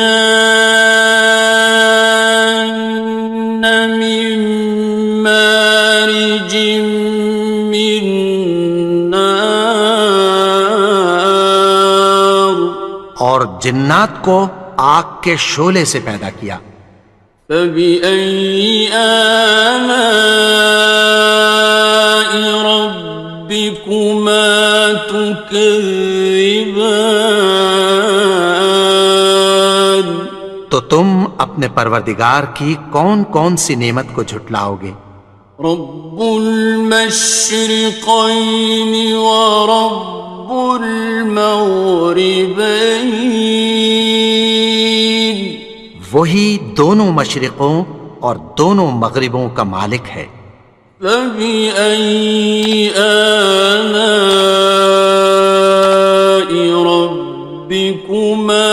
من مارج من نار اور جنات کو آگ کے شعلے سے پیدا کیا. فبأي آلاء ربكما تكذبان تو تم اپنے پروردگار کی کون کون سی نعمت کو جھٹلاؤ گے؟ رب المشرقين ورب المغربين وہی دونوں مشرقوں اور دونوں مغربوں کا مالک ہے۔ فبأي آلاء ربكما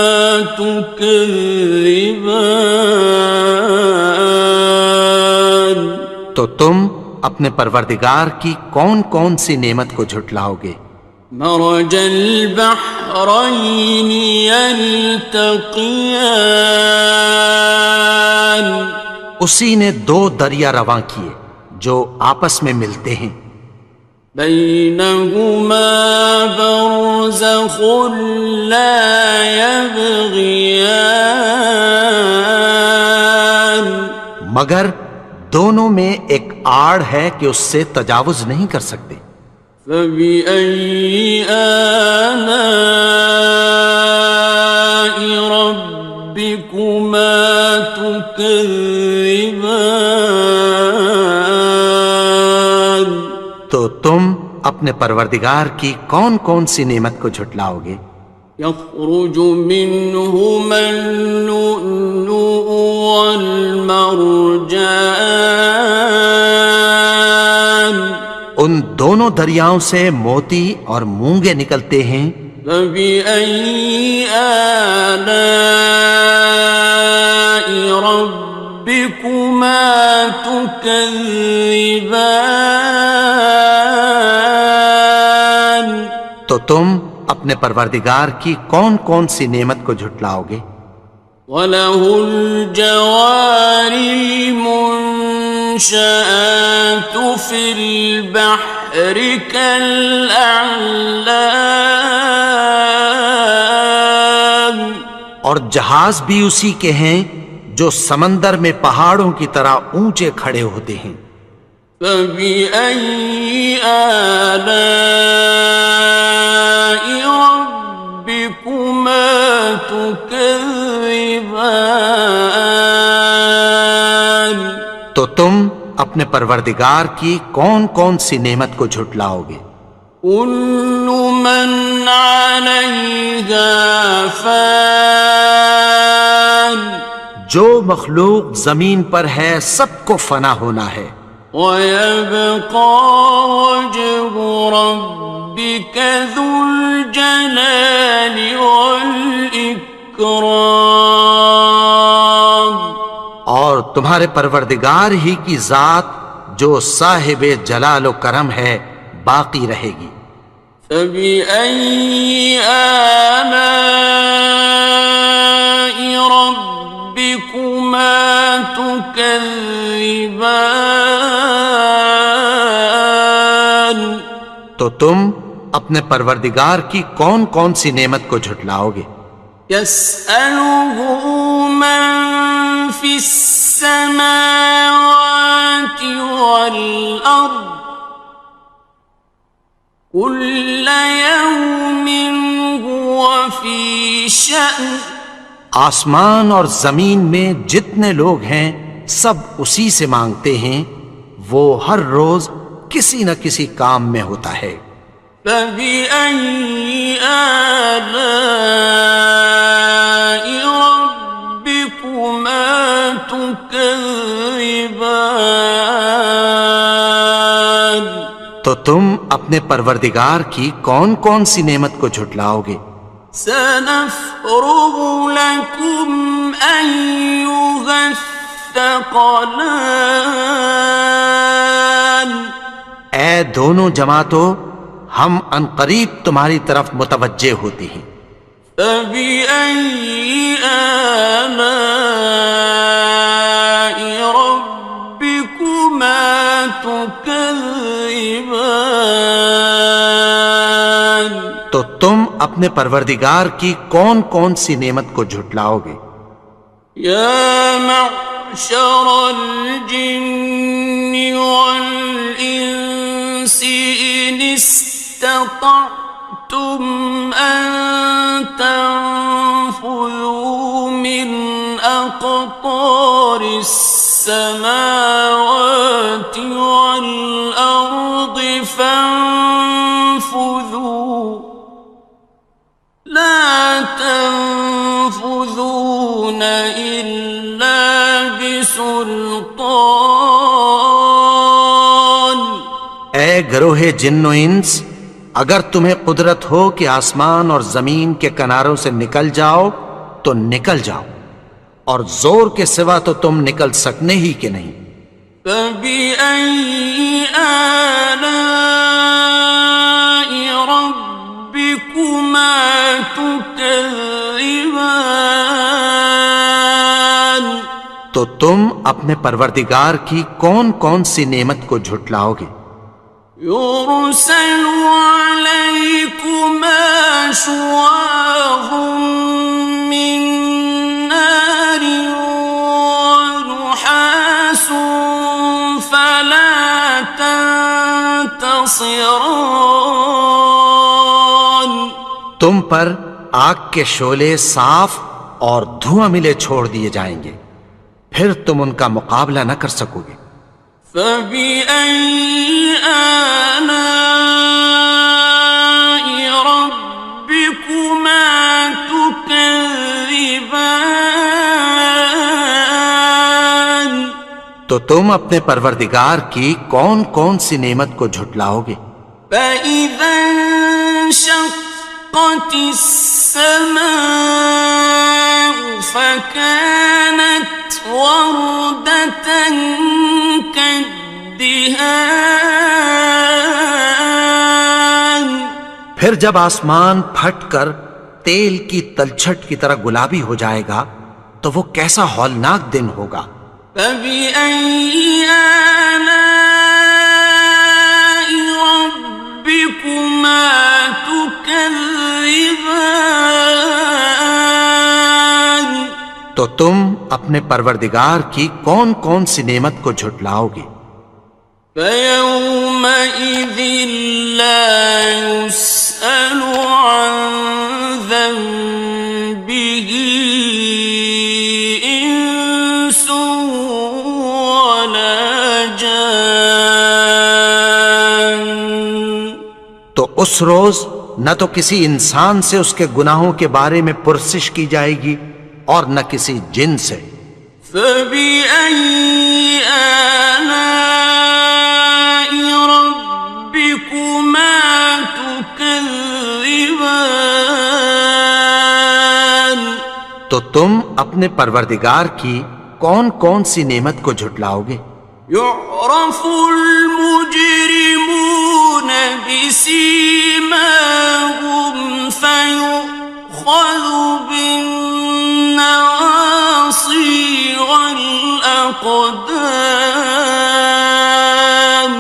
تكذبان؟ تو تم اپنے پروردگار کی کون کون سی نعمت کو جھٹلاؤ گے؟ مرج البحرين يلتقيان، اسی نے دو دریا رواں کیے جو آپس میں ملتے ہیں، بينهما برزخ لا يبغيان، مگر دونوں میں ایک آڑ ہے کہ اس سے تجاوز نہیں کر سکتے۔ فبأي آلاء ربكما تكذبان؟ تو تم اپنے پروردگار کی کون کون سی نعمت کو جھٹلاؤ گے؟ يخرج منهما اللؤلؤ والمرجان، ان دونوں دریاؤں سے موتی اور مونگے نکلتے ہیں۔ فبأي آلاء ربكما تكذبان؟ تو تم اپنے پروردگار کی کون کون سی نعمت کو جھٹلاؤ گے؟ وَلَهُ الْجَوَارِ الْمُنشَآتُ فِي الْبَحْرِ كَالْأَعْلَامِ، اور جہاز بھی اسی کے ہیں جو سمندر میں پہاڑوں کی طرح اونچے کھڑے ہوتے ہیں۔ فَبِأَيِّ آلَاءِ رَبِّكُمَا تُكَذِّبَانِ؟ تو تم اپنے پروردگار کی کون کون سی نعمت کو جھٹلاؤ گے؟ كُلُّ مَنْ عَلَيْهَا فَانٍ، جو مخلوق زمین پر ہے سب کو فنا ہونا ہے، وَيَبْقَى وَجْهُ رَبِّكَ ذُو الْجَلَالِ وَالْإِكْرَامِ، اور تمہارے پروردگار ہی کی ذات جو صاحب جلال و کرم ہے باقی رہے گی۔ فَبِأَيِّ آلَاءِ رَبِّكُمَا تُكَذِّبَانِ؟ تو تم اپنے پروردگار کی کون کون سی نعمت کو جھٹلاؤ گے؟ يَسْأَلُهُ مَن فِي السَّمَاوَاتِ وَالْأَرْضِ كُلَّ يَوْمٍ هُوَ فِي شَأْنٍ، آسمان اور زمین میں جتنے لوگ ہیں سب اسی سے مانگتے ہیں، وہ ہر روز کسی نہ کسی کام میں ہوتا ہے۔ فَبِأَيِّ آلَاءِ رَبِّكُمَا تُكَذِّبَانِ؟ تو تم اپنے پروردگار کی کون کون سی نعمت کو جھٹلاؤ گے؟ سَنَفْرُغُ لَكُمْ أَيُّهَ الثَّقَلَانِ، اے دونوں جماعتوں، ہم عنقریب تمہاری طرف متوجہ ہوتے ہیں۔ فَبِأَيِّ آلَاءِ رَبِّكُمَا تُكَذِّبَانِ؟ تو تم اپنے پروردگار کی کون کون سی نعمت کو جھٹلاؤ گے؟ يَا مَعْشَرَ الْجِنِّ وَالْإِنسِ إِنِ اسْتَطَعْتُمْ أَن تَنفُذُوا مِنْ أَقْطَارِ السَّمَاوَاتِ وَالْأَرْضِ فَانفُذُوا، لَا تَنفُذُونَ إِلَّا سلطان. اے گروہ جن و انس، اگر تمہیں قدرت ہو کہ آسمان اور زمین کے کناروں سے نکل جاؤ تو نکل جاؤ، اور زور کے سوا تو تم نکل سکنے ہی کہ نہیں. فَبِأَيِّ آلَاءِ رَبِّكُمَا تُكَذِّبَانِ. تو تم اپنے پروردگار کی کون کون سی نعمت کو جھٹلاؤ گے؟ يُرْسَلُ عَلَيْكُمَا شُوَاظٌ مِّن نَّارٍ وَنُحَاسٌ فَلَا تَنتَصِرَانِ. تم پر آگ کے شعلے صاف اور دھواں ملے چھوڑ دیے جائیں گے، پھر تم ان کا مقابلہ نہ کر سکو گے. فَبِأَيِّ آلَاءِ رَبِّكُمَا تُكَذِّبَانِ. تو تم اپنے پروردگار کی کون کون سی نعمت کو جھٹلاؤ گے؟ فَإِذَا انشَقَّتِ السَّمَاءُ فَكَانَتْ وَرْدَةً كَالدِّهَانِ. پھر جب آسمان پھٹ کر تیل کی تلچھٹ کی طرح گلابی ہو جائے گا تو وہ کیسا ہولناک دن ہوگا. فَبِأَيِّ آلَاءِ رَبِّكُمَا تُكَذِّبَانِ. تو تم اپنے پروردگار کی کون کون سی نعمت کو جھٹلاؤ گے؟ فَيَوْمَئِذٍ لَا يُسْأَلُ عَنْ ذَنبِهِ إِنسٌ وَلَا جَانٌ. تو اس روز نہ تو کسی انسان سے اس کے گناہوں کے بارے میں پرسش کی جائے گی اور نہ کسی جن سے. فَبِأَيِّ آلَاءِ رَبِّكُمَا تُكَذِّبَانِ. تو تم اپنے پروردگار کی کون کون سی نعمت کو جھٹلاؤ گے؟ يُعْرَفُ الْمُجْرِمُونَ بِسِيمَاهُمْ فَيُؤْخَذُ بِالنَّوَاصِي وَالْأَقْدَامِ.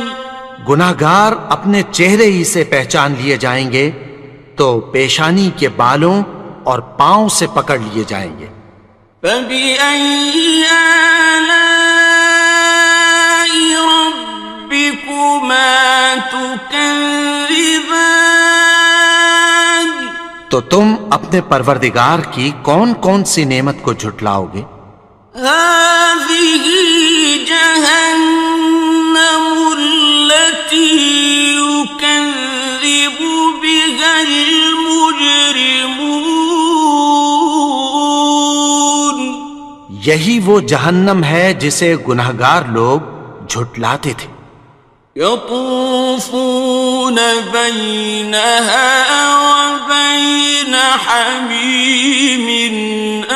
گناہگار اپنے چہرے ہی سے پہچان لیے جائیں گے تو پیشانی کے بالوں اور پاؤں سے پکڑ لیے جائیں گے. فَبِأَيِّ آلَاءِ رَبِّكُمَا تُكَذِّبَانِ. تو تم اپنے پروردگار کی کون کون سی نعمت کو جھٹلاؤ گے؟ هَٰذِهِ جَهَنَّمُ الَّتِي يُكَذِّبُ بِهَا الْمُجْرِمُونَ. یہی وہ جہنم ہے جسے گناہگار لوگ جھٹلاتے تھے. يَطُوفُونَ بَيْنَهَا وَبَيْنَ حَمِيمٍ آنٍ.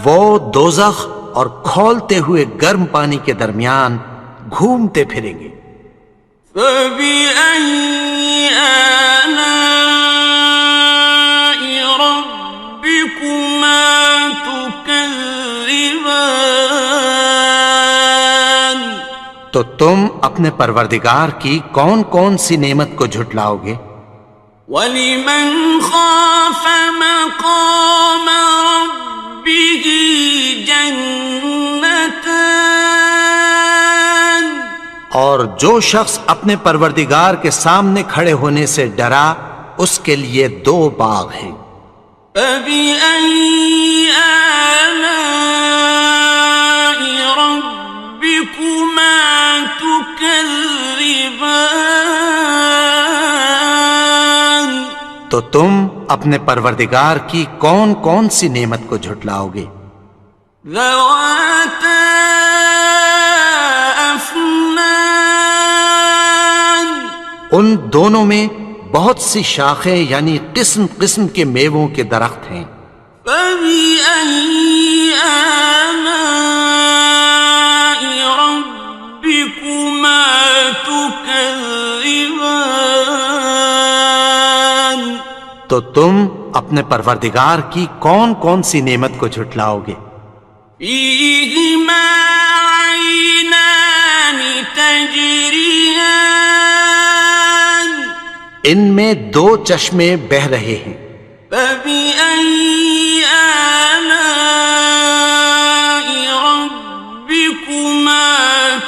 وہ دوزخ اور کھولتے ہوئے گرم پانی کے درمیان گھومتے پھریں گے. فَبِأَيِّ آلَاءِ رَبِّكُمَا تُكَذِّبَانِ. تو تم اپنے پروردگار کی کون کون سی نعمت کو جھٹلاؤ گے؟ وَلِمَنْ خَافَ مَقَامَ رَبِّهِ جَنَّتَانِ. اور جو شخص اپنے پروردگار کے سامنے کھڑے ہونے سے ڈرا اس کے لیے 2 باغ ہیں. فَبِأَيِّ آلَاءِ رَبِّكُمَا تُكَذِّبَانِ. تو تم اپنے پروردگار کی کون کون سی نعمت کو جھٹلاؤ گے؟ ذواتا افنان ان دونوں میں بہت سی شاخیں یعنی قسم قسم کے میووں کے درخت ہیں. فبأي آلاء ربكما تكذبان تو تم اپنے پروردگار کی کون کون سی نعمت کو جھٹلاؤ گے؟ فيهما عينان تجريان ان میں دو چشمے بہہ رہے ہیں. فبأي آلاء ربكما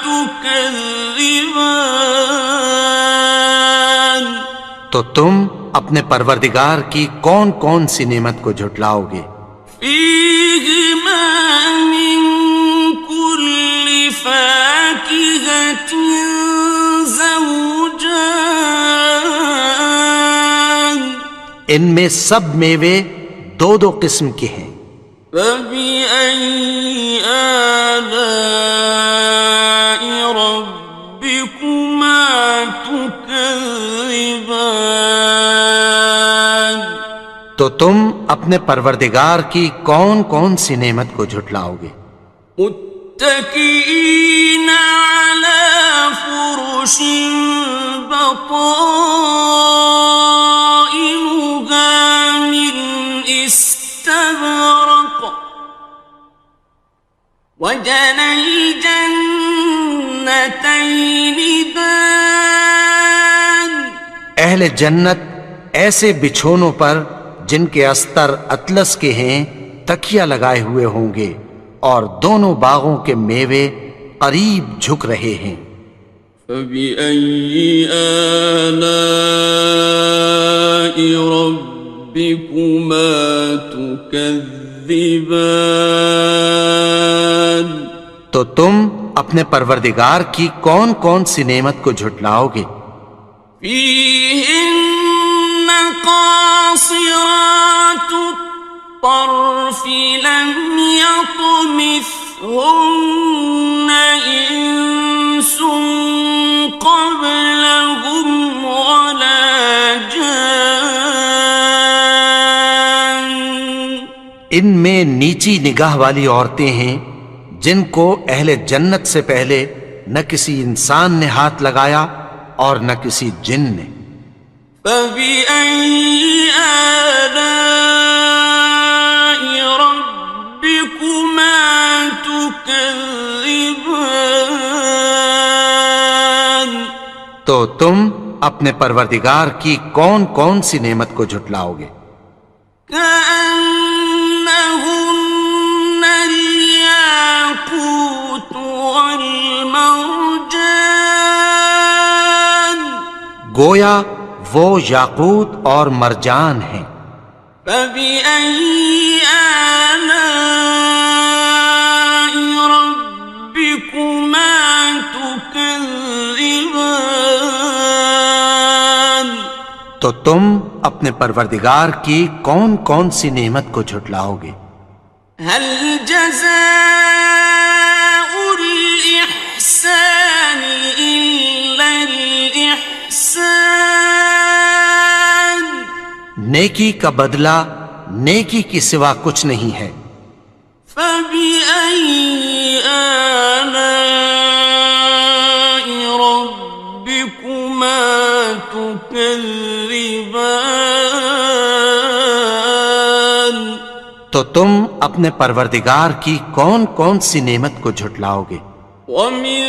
تكذبان تو تم اپنے پروردگار کی کون کون سی نعمت کو جھٹلاؤ گے؟ فيهما من كل فاكهة زوجان ان میں سب میوے دو دو قسم کے ہیں. فبأي آلاء ربكما تكذبان تو تم اپنے پروردگار کی کون کون سی نعمت کو جھٹلاؤ گے؟ متكئين على فرش بطائنها من استبرق وجنى الجنتين دان اہل جنت ایسے بچھونوں پر جن کے استر اطلس کے ہیں تکیہ لگائے ہوئے ہوں گے اور دونوں باغوں کے میوے قریب جھک رہے ہیں. فبأي آلاء ربكما تكذبان تو تم اپنے پروردگار کی کون کون سی نعمت کو جھٹلاؤ گے؟ فيهن قاصرات الطرف لم يطمثهن إنس قبلهم ولا جان ان میں نیچی نگاہ والی عورتیں ہیں جن کو اہل جنت سے پہلے نہ کسی انسان نے ہاتھ لگایا اور نہ کسی جن نے. فبأي آلاء ربكما تكذبان تو تم اپنے پروردگار کی کون کون سی نعمت کو جھٹلاؤ گے؟ كأنهن الياقوت والمرجان گویا وہ یاقوت اور مرجان ہیں. فبأي آلاء ربكما تكذبان تو تم اپنے پروردگار کی کون کون سی نعمت کو جھٹلاؤ گے؟ هل جزاء الإحسان إلا الإحسان نیکی کا بدلہ نیکی کی سوا کچھ نہیں ہے. فبأي آلاء ربكما تكذبان تو تم اپنے پروردگار کی کون کون سی نعمت کو جھٹلاؤ گے؟ ومن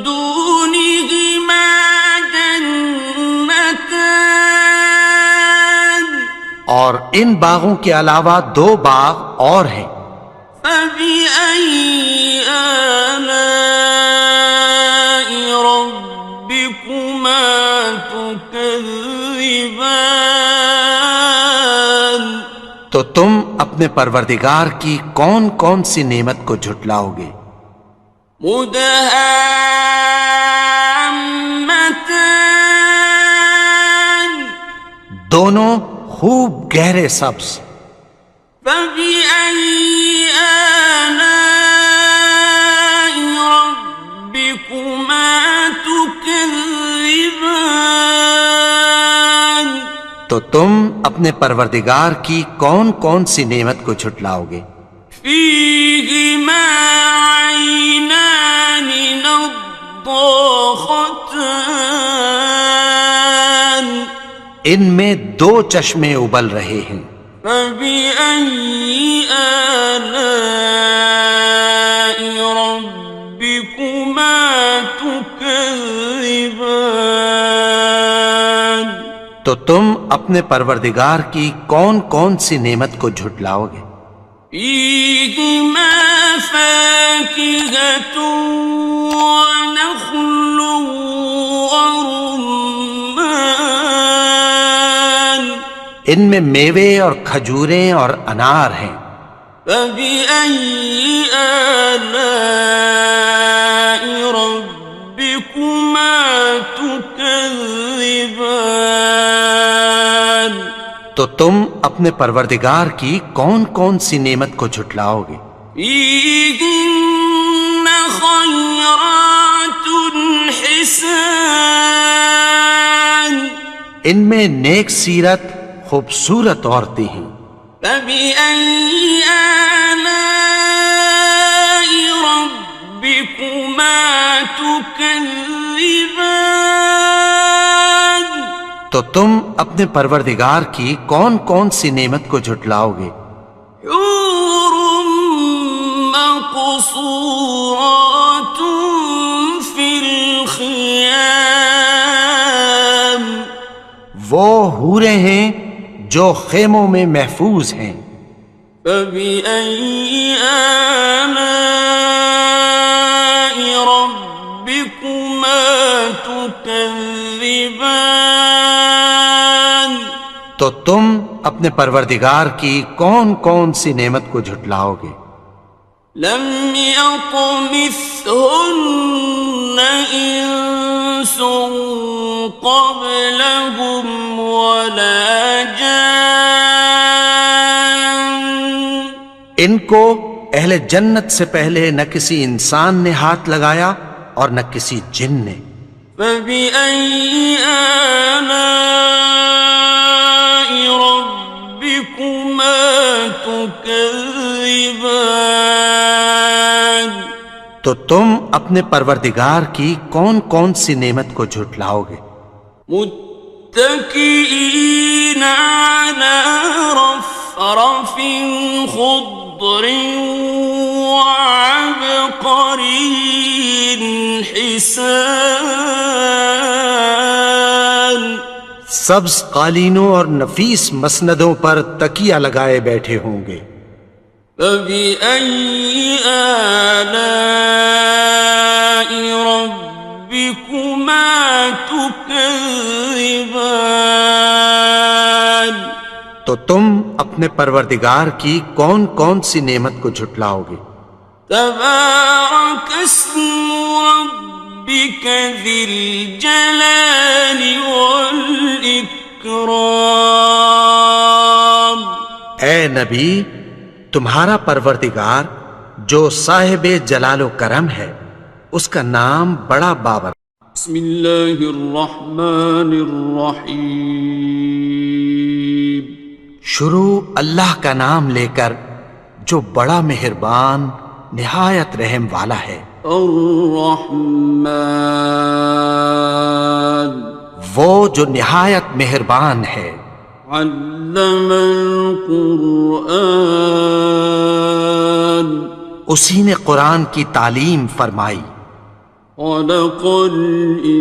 دونهما جنتان اور ان باغوں کے علاوہ دو باغ اور ہیں. فبأي آلاء ربكما تكذبان تو تم اپنے پروردگار کی کون کون سی نعمت کو جھٹلاؤ گے؟ مدهامتان دونوں خوب گہرے سبز. فبأي آلاء تو تم اپنے پروردگار کی کون کون سی نعمت کو جھٹلاؤ گے؟ فيهما عينان نضاختان ان میں دو چشمے ابل رہے ہیں، فبأي آلاء ربكما تكذبان تو تم اپنے پروردگار کی کون کون سی نعمت کو جھٹلاؤ گے؟ فيهما فاكهة ونخل ورمان ان میں میوے اور کھجوریں اور انار ہیں، فبأي آلاء ربكما تكذبان تو تم اپنے پروردگار کی کون کون سی نعمت کو جھٹلاؤ گے؟ فيهن خيرات حسان ان میں نیک سیرت خوبصورت عورتیں ہیں، فبأي آلاء ربكما تكذبان تو تم اپنے پروردگار کی کون کون سی نعمت کو جھٹلاؤ گے؟ حور مقصورات في الخيام وہ حوریں ہیں جو خیموں میں محفوظ ہیں، فبأي آلاء ربكما تكذبان تو تم اپنے پروردگار کی کون کون سی نعمت کو جھٹلاؤ گے؟ لم يطمثهن إنس قبلهم ولا جان ان کو اہل جنت سے پہلے نہ کسی انسان نے ہاتھ لگایا اور نہ کسی جن نے، فبأي آلاء ربكما تكذبان تو تم اپنے پروردگار کی کون کون سی نعمت کو جھٹلاؤ گے؟ متكئين على رفرف خضر وعبقري حسان سبز قالینوں اور نفیس مسندوں پر تکیہ لگائے بیٹھے ہوں گے، فبأي آلاء ربكما تكذبان تو تم اپنے پروردگار کی کون کون سی نعمت کو جھٹلاؤ گے؟ تبارك اسم ربك ذي الجلال والإكرام اے نبی، تمہارا پروردگار جو صاحب جلال و کرم ہے، اس کا نام بڑا بابر۔ بسم الله الرحمن الرحيم شروع اللہ کا نام لے کر جو بڑا مہربان نہایت رحم والا ہے۔ الرحمن وہ جو نہایت مہربان ہے، علم القرآن اسی نے قرآن کی تعلیم فرمائی، خلق الإنسان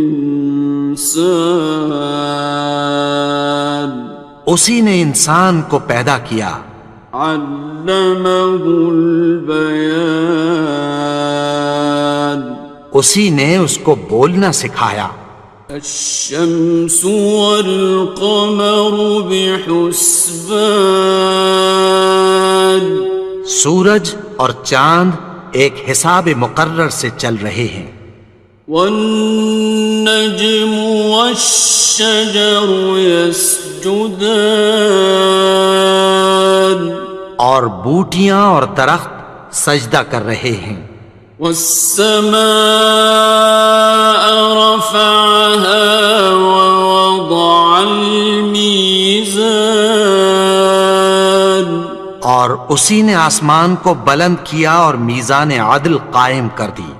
اسی نے انسان کو پیدا کیا، علمه البيان اسی نے اس کو بولنا سکھایا، الشمس والقمر بحسبان سورج اور چاند ایک حساب مقرر سے چل رہے ہیں، والنجم والشجر يسجدان اور بوٹیاں اور درخت سجدہ کر رہے ہیں، والسماء رفعها ووضع الميزان اور اسی نے آسمان کو بلند کیا اور میزان عدل قائم کر دی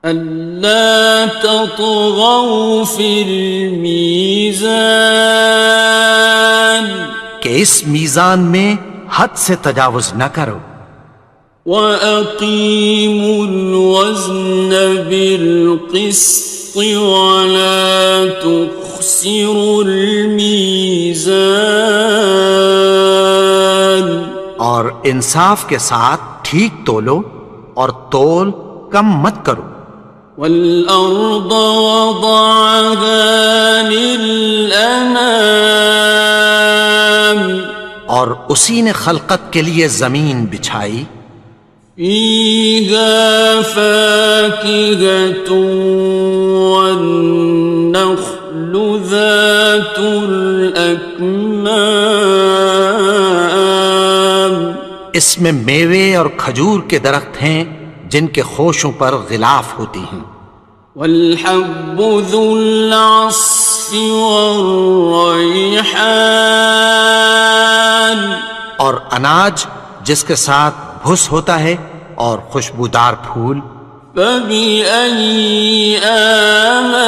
ألا تطغوا في الميزان کہ اس میزان میں حد سے تجاوز نہ کرو وأقيموا الوزن بالقسط ولا تخسروا الميزان اور انصاف کے ساتھ ٹھیک تولو اور تول کم مت کرو والأرض وضعها للأنام اور اسی نے خلقت کے لیے زمین بچھائی فيها فاكهة والنخل ذات الأكمام اس میں میوے اور کھجور کے درخت ہیں جن کے خوشوں پر غلاف ہوتی ہیں والحب ذو العصف والريحان اور اناج جس کے ساتھ بھس ہوتا ہے اور خوشبودار پھول فبأي آلاء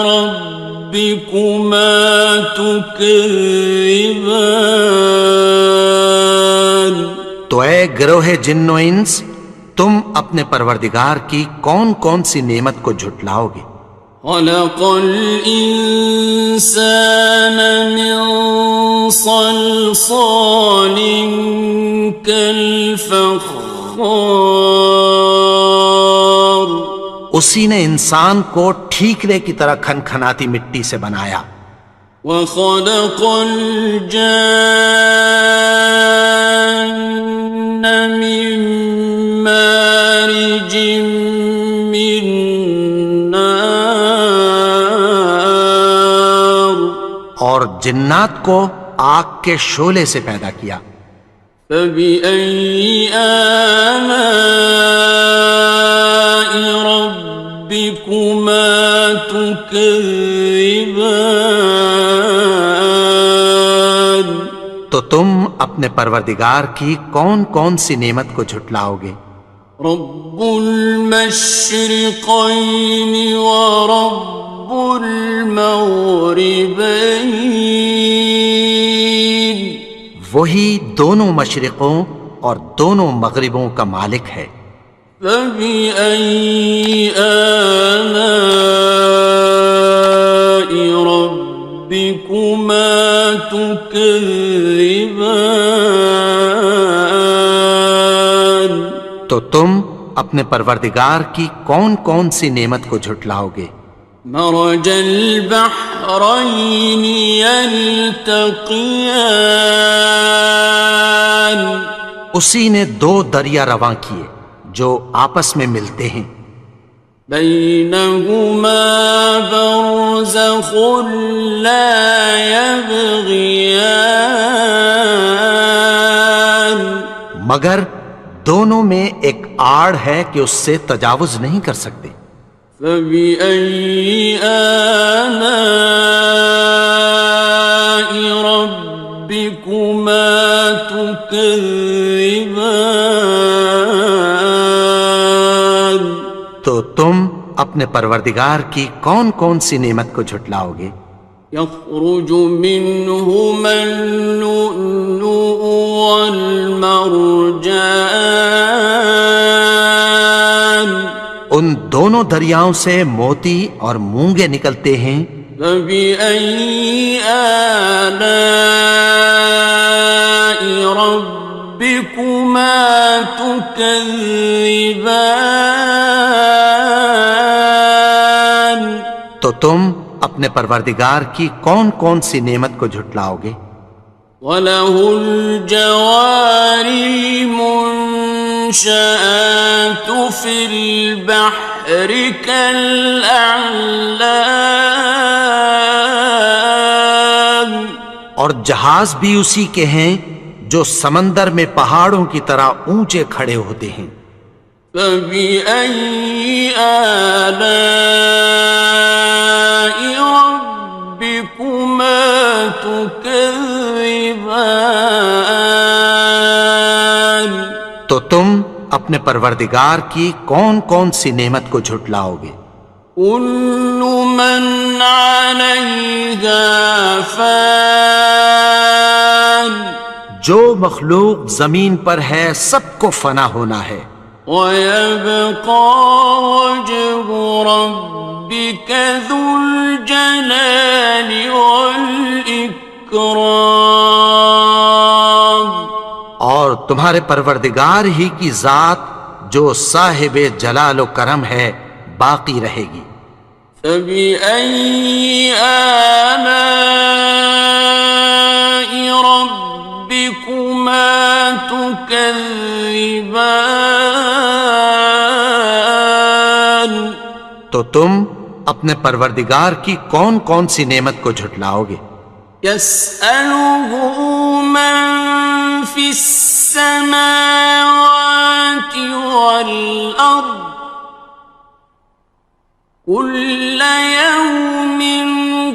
ربكما تكذبان تو اے گروہ جن و انس تم اپنے پروردگار کی کون کون سی نعمت کو جھٹلاؤ گے خلق الإنسان من صلصال كالفخار اسی نے انسان کو ٹھیکرے کی طرح کھنکھناتی مٹی سے بنایا وخلق الجان من مارج من نار اور جنات کو آگ کے شعلے سے پیدا کیا فبأي آلاء ربكما تكذبان تو تم اپنے پروردگار کی کون کون سی نعمت کو جھٹلاؤ گے رب المشرقين ورب المغربين وہی دونوں مشرقوں اور دونوں مغربوں کا مالک ہے فبأي آلاء ربكما تكذبان تو تم اپنے پروردگار کی کون کون سی نعمت کو جھٹلاؤ گے مرج البحرين يلتقيان اسی نے دو دریا رواں کیے جو آپس میں ملتے ہیں بينهما برزخ لا يبغيان مگر دونوں میں ایک آڑ ہے کہ اس سے تجاوز نہیں کر سکتے فبأي آلاء ربكما تكذبان تو تم اپنے پروردگار کی کون کون سی نعمت کو جھٹلاؤ گے يخرج منهما اللؤلؤ والمرجان ان دونوں دریاؤں سے موتی اور مونگے نکلتے ہیں فبأي آلاء ربكما تكذبان تو تم اپنے پروردگار کی کون کون سی نعمت کو جھٹلاؤ گے وَلَهُ الْجَوَارِ الْمُنشَآتُ فِي الْبَحْرِ كَالْأَعْلَامِ اور جہاز بھی اسی کے ہیں جو سمندر میں پہاڑوں کی طرح اونچے کھڑے ہوتے ہیں فَبِأَيِّ آلَاءِ رَبِّكُمَا تُكَذِّبَانِ تم اپنے پروردگار کی کون کون سی نعمت کو جھٹلاؤ گے؟ كل من عليها فان جو مخلوق زمین پر ہے سب کو فنا ہونا ہے، ويبقى وجه ربك ذو الجلال والإكرام اور تمہارے پروردگار ہی کی ذات جو صاحب جلال و کرم ہے باقی رہے گی۔ فبأي آلاء ربكما تكذبان تو تم اپنے پروردگار کی کون کون سی نعمت کو جھٹلاؤ گے؟ يسأله من في السماوات والأرض كل يوم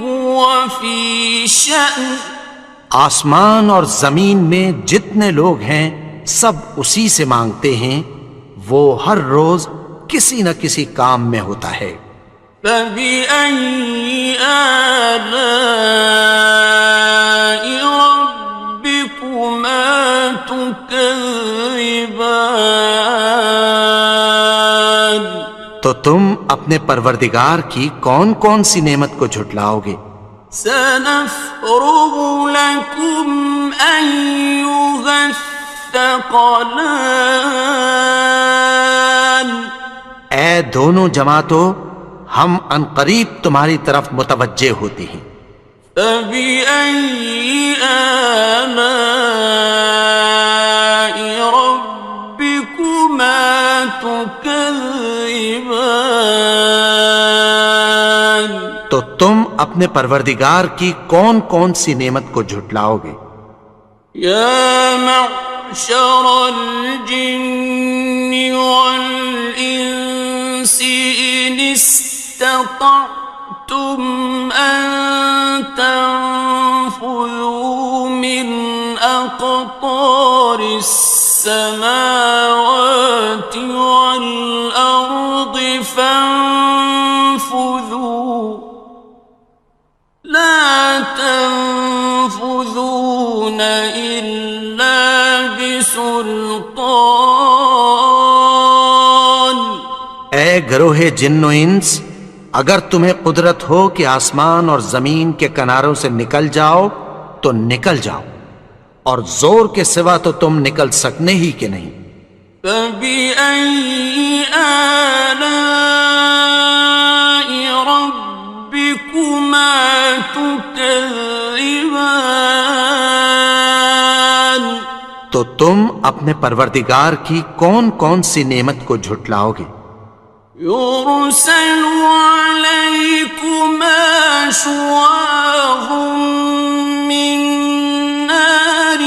هو في شأن آسمان اور زمین میں جتنے لوگ ہیں سب اسی سے مانگتے ہیں، وہ ہر روز کسی نہ کسی کام میں ہوتا ہے۔ فبأي آلاء ربكما تكذبان تو تم اپنے پروردگار کی کون کون سی نعمت کو جھٹلاؤ گے؟ سنفرغ لكم أيها الثقلان اے دونوں جماعتوں، ہم عنقریب تمہاری طرف متوجہ ہوتے ہیں۔ فبأي آلاء ربكما تكذبان تو تم اپنے پروردگار کی کون کون سی نعمت کو جھٹلاؤ گے؟ يا معشر الجن والإنس إن استطعتم أن تنفذوا من أقطار السماوات والأرض فانفذوا لا تنفذون إلا بسلطان اے گروہ جن و انس، اگر تمہیں قدرت ہو کہ آسمان اور زمین کے کناروں سے نکل جاؤ تو نکل جاؤ، اور زور کے سوا تو تم نکل سکنے ہی کہ نہیں۔ فبأي آلاء ربكما تكذبان تو تم اپنے پروردگار کی کون کون سی نعمت کو جھٹلاؤ گے؟ يرسل عليكما شواظ من نار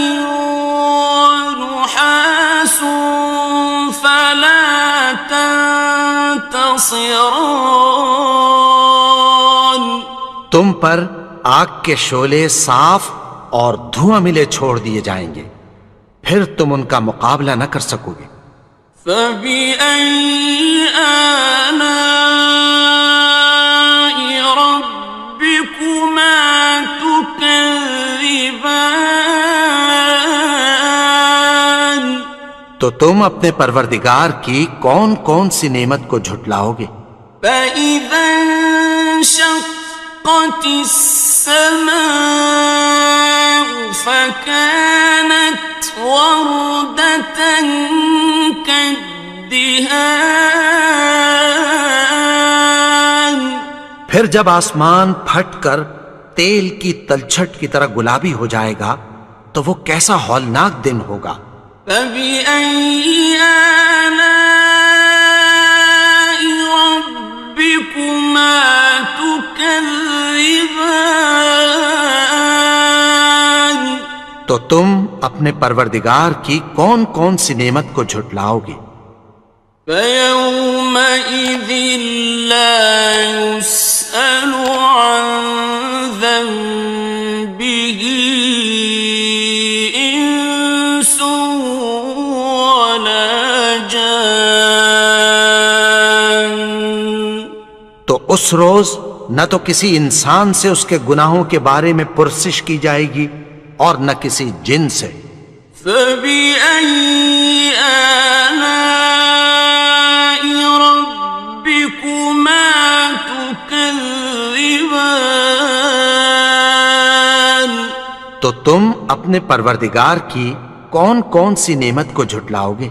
ونحاس فلا تنتصران تم پر آگ کے شعلے صاف اور دھواں ملے چھوڑ دیے جائیں گے، پھر تم ان کا مقابلہ نہ کر سکو گے۔ فبأي آلاء ربكما تكذبان تو تم اپنے پروردگار کی کون کون سی نعمت کو جھٹلاؤ گے؟ فإذا انشقت السماء فكانت وردة كالدهان پھر جب آسمان پھٹ کر تیل کی تلچھٹ کی طرح گلابی ہو جائے گا تو وہ کیسا ہولناک دن ہوگا۔ فبأي آلاء ربكما تكذبان تو تم اپنے پروردگار کی کون کون سی نعمت کو جھٹلاؤ گے؟ فيومئذ لا يسأل عن ذنبه إنس ولا اس روز نہ تو کسی انسان سے اس کے گناہوں کے بارے میں پرسش کی جائے گی اور نہ کسی جن سے. فَبِأَيِّ آلَاءِ رَبِّكُمَا تُكَذِّبَانِ تو تم اپنے پروردگار کی کون کون سی نعمت کو جھٹلاؤ گے؟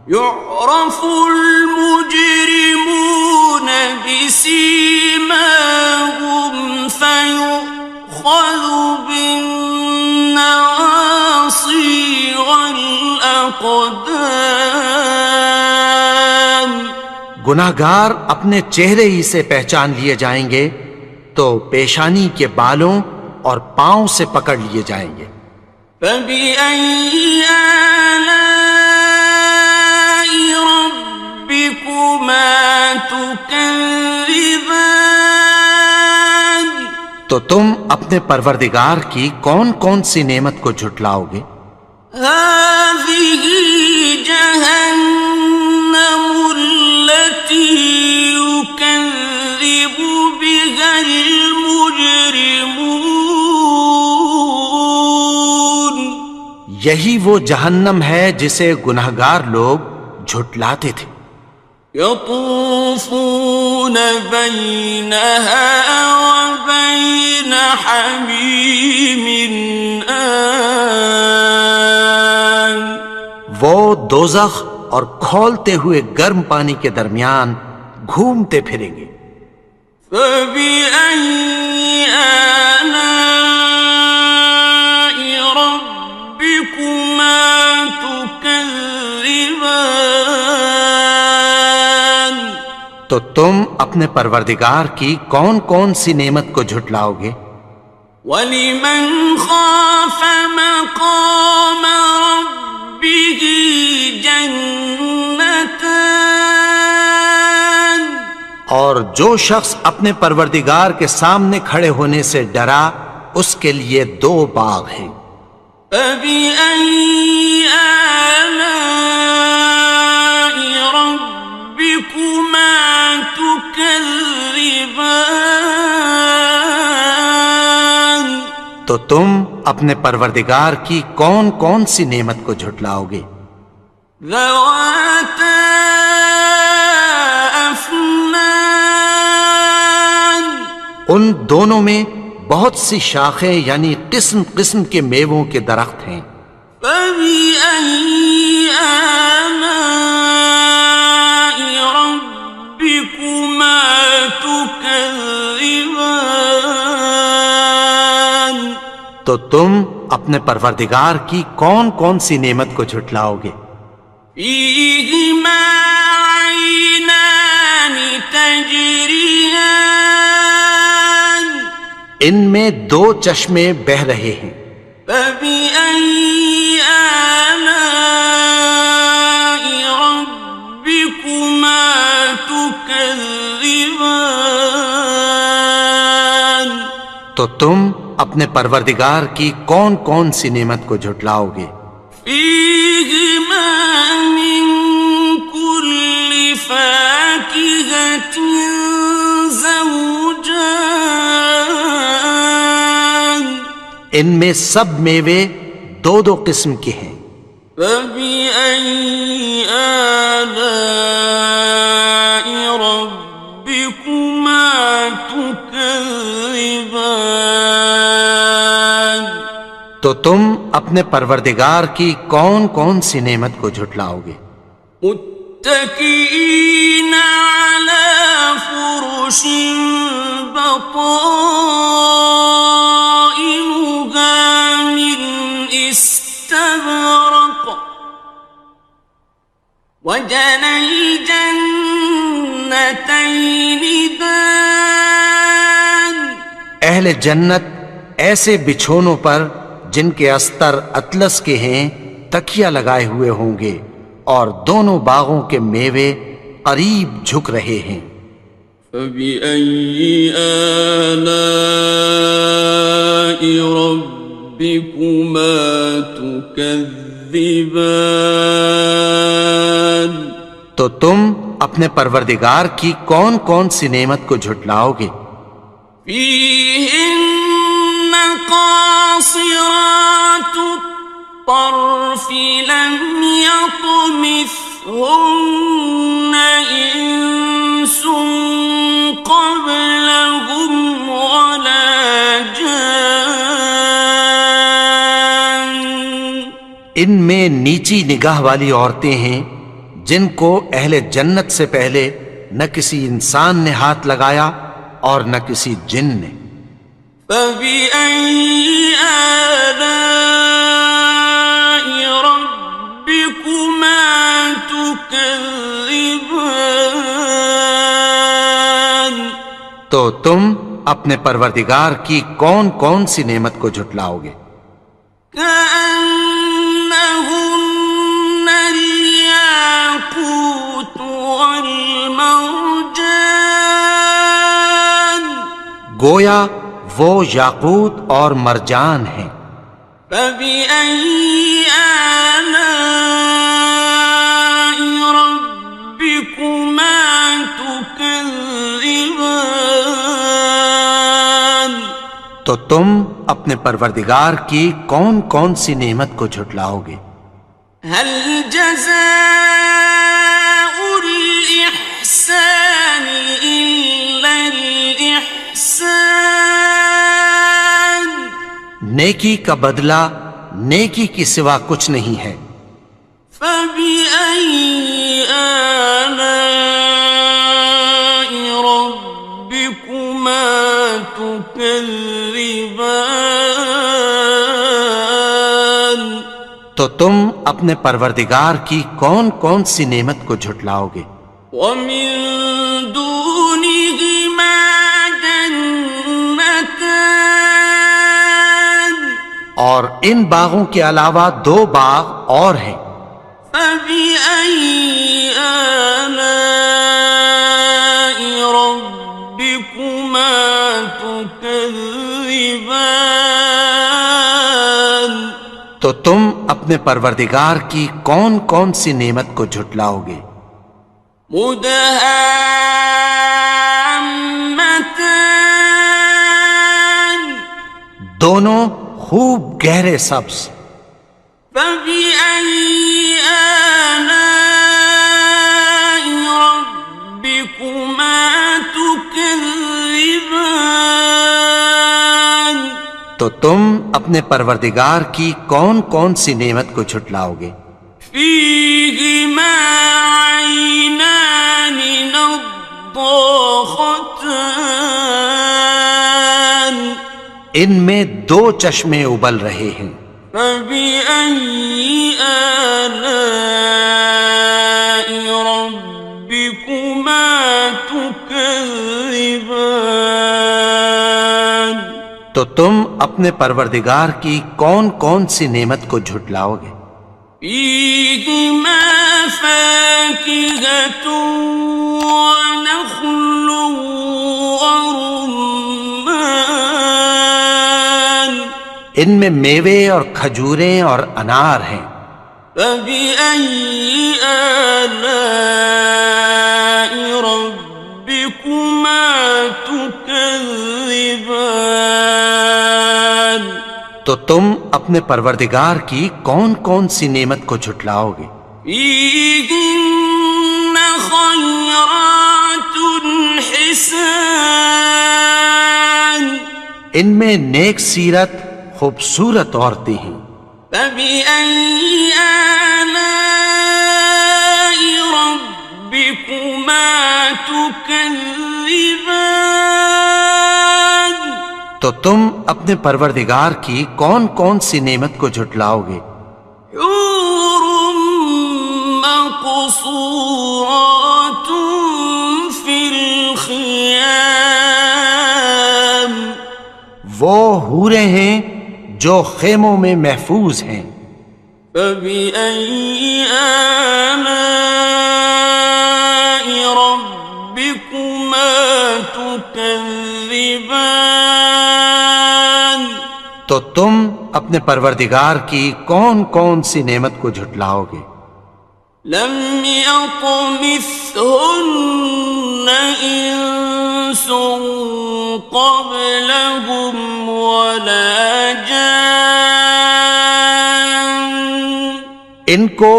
يُعْرَفُ الْمُجْرِمُونَ بِسِيمَاهُمْ فَيُؤْخَذُ بِالنَّوَاصِي وَالْأَقْدَامِ گناہگار اپنے چہرے ہی سے پہچان لیے جائیں گے تو پیشانی کے بالوں اور پاؤں سے پکڑ لیے جائیں گے. فَبِأَيِّ آلَاءِ رَبِّكُمَا تُكَذِّبَانِ تو تم اپنے پروردگار کی کون کون سی نعمت کو جھٹلاؤ گے؟ هَٰذِهِ جَهَنَّمُ الَّتِي يُكَذِّبُ بِهَا الْمُجْرِمُونَ یہی وہ جہنم ہے جسے گناہگار لوگ جھٹلاتے تھے. يطوفون بينها وبين حميم آن وہ دوزخ اور کھولتے ہوئے گرم پانی کے درمیان گھومتے پھریں گے. فبأي آلاء ربكما تكذبان تو تم اپنے پروردگار کی کون کون سی نعمت کو جھٹلاؤ گے؟ وَلِمَنْ خَافَ مَقَامَ رَبِّهِ جَنَّتَانِ اور جو شخص اپنے پروردگار کے سامنے کھڑے ہونے سے ڈرا اس کے لیے 2 باغ ہیں. فَبِأَيِّ آلَاءِ رَبِّكُمَا تُكَذِّبَانِ تو تم اپنے پروردگار کی کون کون سی نعمت کو جھٹلاؤ گے؟ ذَوَاتَا أَفْنَانٍ ان دونوں میں بہت سی شاخیں یعنی قسم قسم کے میووں کے درخت ہیں. فَبِأَيِّ آلَاءِ رَبِّكُمَا تُكَذِّبَانِ تو تم اپنے پروردگار کی کون کون سی نعمت کو جھٹلاؤ گے؟ فِيهِمَا عَيْنَانِ تَجْرِيَانِ ان میں 2 چشمے بہہ رہے ہیں. فَبِأَيِّ آلَاءِ رَبِّكُمَا تُكَذِّبَانِ تو تم اپنے پروردگار کی کون کون سی نعمت کو جھٹلاؤ گے؟ فِيهِمَا مِن كُلِّ فَاكِهَةٍ زَوْجَانِ ان میں سب میوے 2 قسم کے ہیں. فَبِأَيِّ آلَاءِ رَبِّكُمَا تُكَذِّبَانِ تو تم اپنے پروردگار کی کون کون سی نعمت کو جھٹلاؤ گے؟ متكئين على فرش بطائنها من استبرق وجنى الجنتين دان اہل جنت ایسے بچھونوں پر جن کے استر اطلس کے ہیں تکیہ لگائے ہوئے ہوں گے اور دونوں باغوں کے میوے قریب جھک رہے ہیں. فَبِأَيِّ آلَاءِ رَبِّكُمَا تُكَذِّبَانِ تو تم اپنے پروردگار کی کون کون سی نعمت کو جھٹلاؤ گے؟ فيهن قاصرات الطرف لم يطمثهن إنس قبلهم ولا جان. ان میں نیچی نگاہ والی عورتیں ہیں جن کو اہل جنت سے پہلے نہ کسی انسان نے ہاتھ لگایا اور نہ کسی جن نے. فبأي آلاء ربكما تكذبان. تو تم اپنے پروردگار کی کون کون سی نعمت کو جھٹلاؤ گے؟ كأنهن الياقوت والمرجان. گویا وہ یاقوت اور مرجان ہیں. فبأي آلاء ربكما تكذبان. تو تم اپنے پروردگار کی کون کون سی نعمت کو جھٹلاؤ گے؟ هل جزاء الإحسان إلا الإحسان. نیکی کا بدلہ نیکی کی سوا کچھ نہیں ہے. فبأي آلاء ربكما تكذبان. تو تم اپنے پروردگار کی کون کون سی نعمت کو جھٹلاؤ گے؟ ومن دونهما جنتان. اور ان باغوں کے علاوہ دو باغ اور ہیں. فبأي آلاء ربكما تكذبان. تو تم اپنے پروردگار کی کون کون سی نعمت کو جھٹلاؤ گے؟ مدهامتان. دونوں خوب گہرے سبز. فبأي آلاء ربكما تكذبان. تو تم اپنے پروردگار کی کون کون سی نعمت کو جھٹلاؤ گے؟ فيهما عينان نضاختان. ان میں دو چشمے ابل رہے ہیں. فبأي آلاء ربكما تكذبان. تو تم اپنے پروردگار کی کون کون سی نعمت کو جھٹلاؤ گے؟ فيهما فاكهة ونخل ورمان. ان میں میوے اور کھجوریں اور انار ہیں. فبأي آلاء ربكما تكذبان. تو تم اپنے پروردگار کی کون کون سی نعمت کو جھٹلاؤ گے؟ فيهن خيرات حسان. ان میں نیک سیرت خوبصورت عورتیں ہیں. فبأي آلاء ربكما تكذبان. تو تم اپنے پروردگار کی کون کون سی نعمت کو جھٹلاؤ گے؟ حور مقصورات في الخيام. وہ حوریں ہیں جو خیموں میں محفوظ ہیں. فبأي آلاء ربكما تكذبان. تو تم اپنے پروردگار کی کون کون سی نعمت کو جھٹلاؤ گے؟ لم يطمثهن إنس قبلهم ولا جان ان کو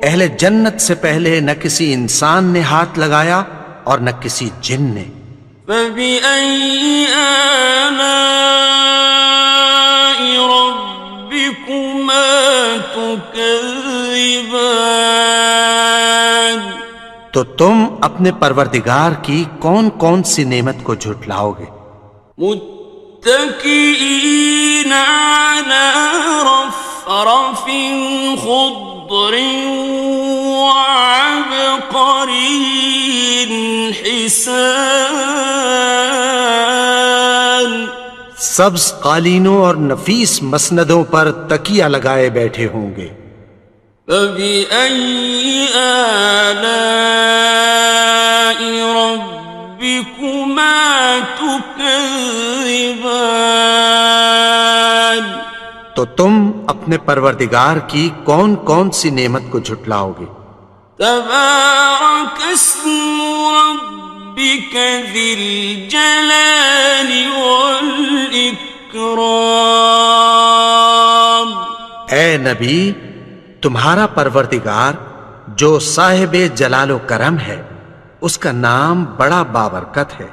اہل جنت سے پہلے نہ کسی انسان نے ہاتھ لگایا اور نہ کسی جن نے. فبأي آلاء ربكما تكذبان تو تم اپنے پروردگار کی کون کون سی نعمت کو جھٹلاؤ گے؟ متكئين على رفرف خضر وعبقري حسان سبز قالینوں اور نفیس مسندوں پر تکیہ لگائے بیٹھے ہوں گے. فبأي آلاء ربكما تكذبان تو تم اپنے پروردگار کی کون کون سی نعمت کو جھٹلاؤ گے؟ تبارك اسم ربك ذي الجلال والإكرام. اے نبی، تمہارا پروردگار جو صاحب جلال و کرم ہے، اس کا نام بڑا بابرکت ہے.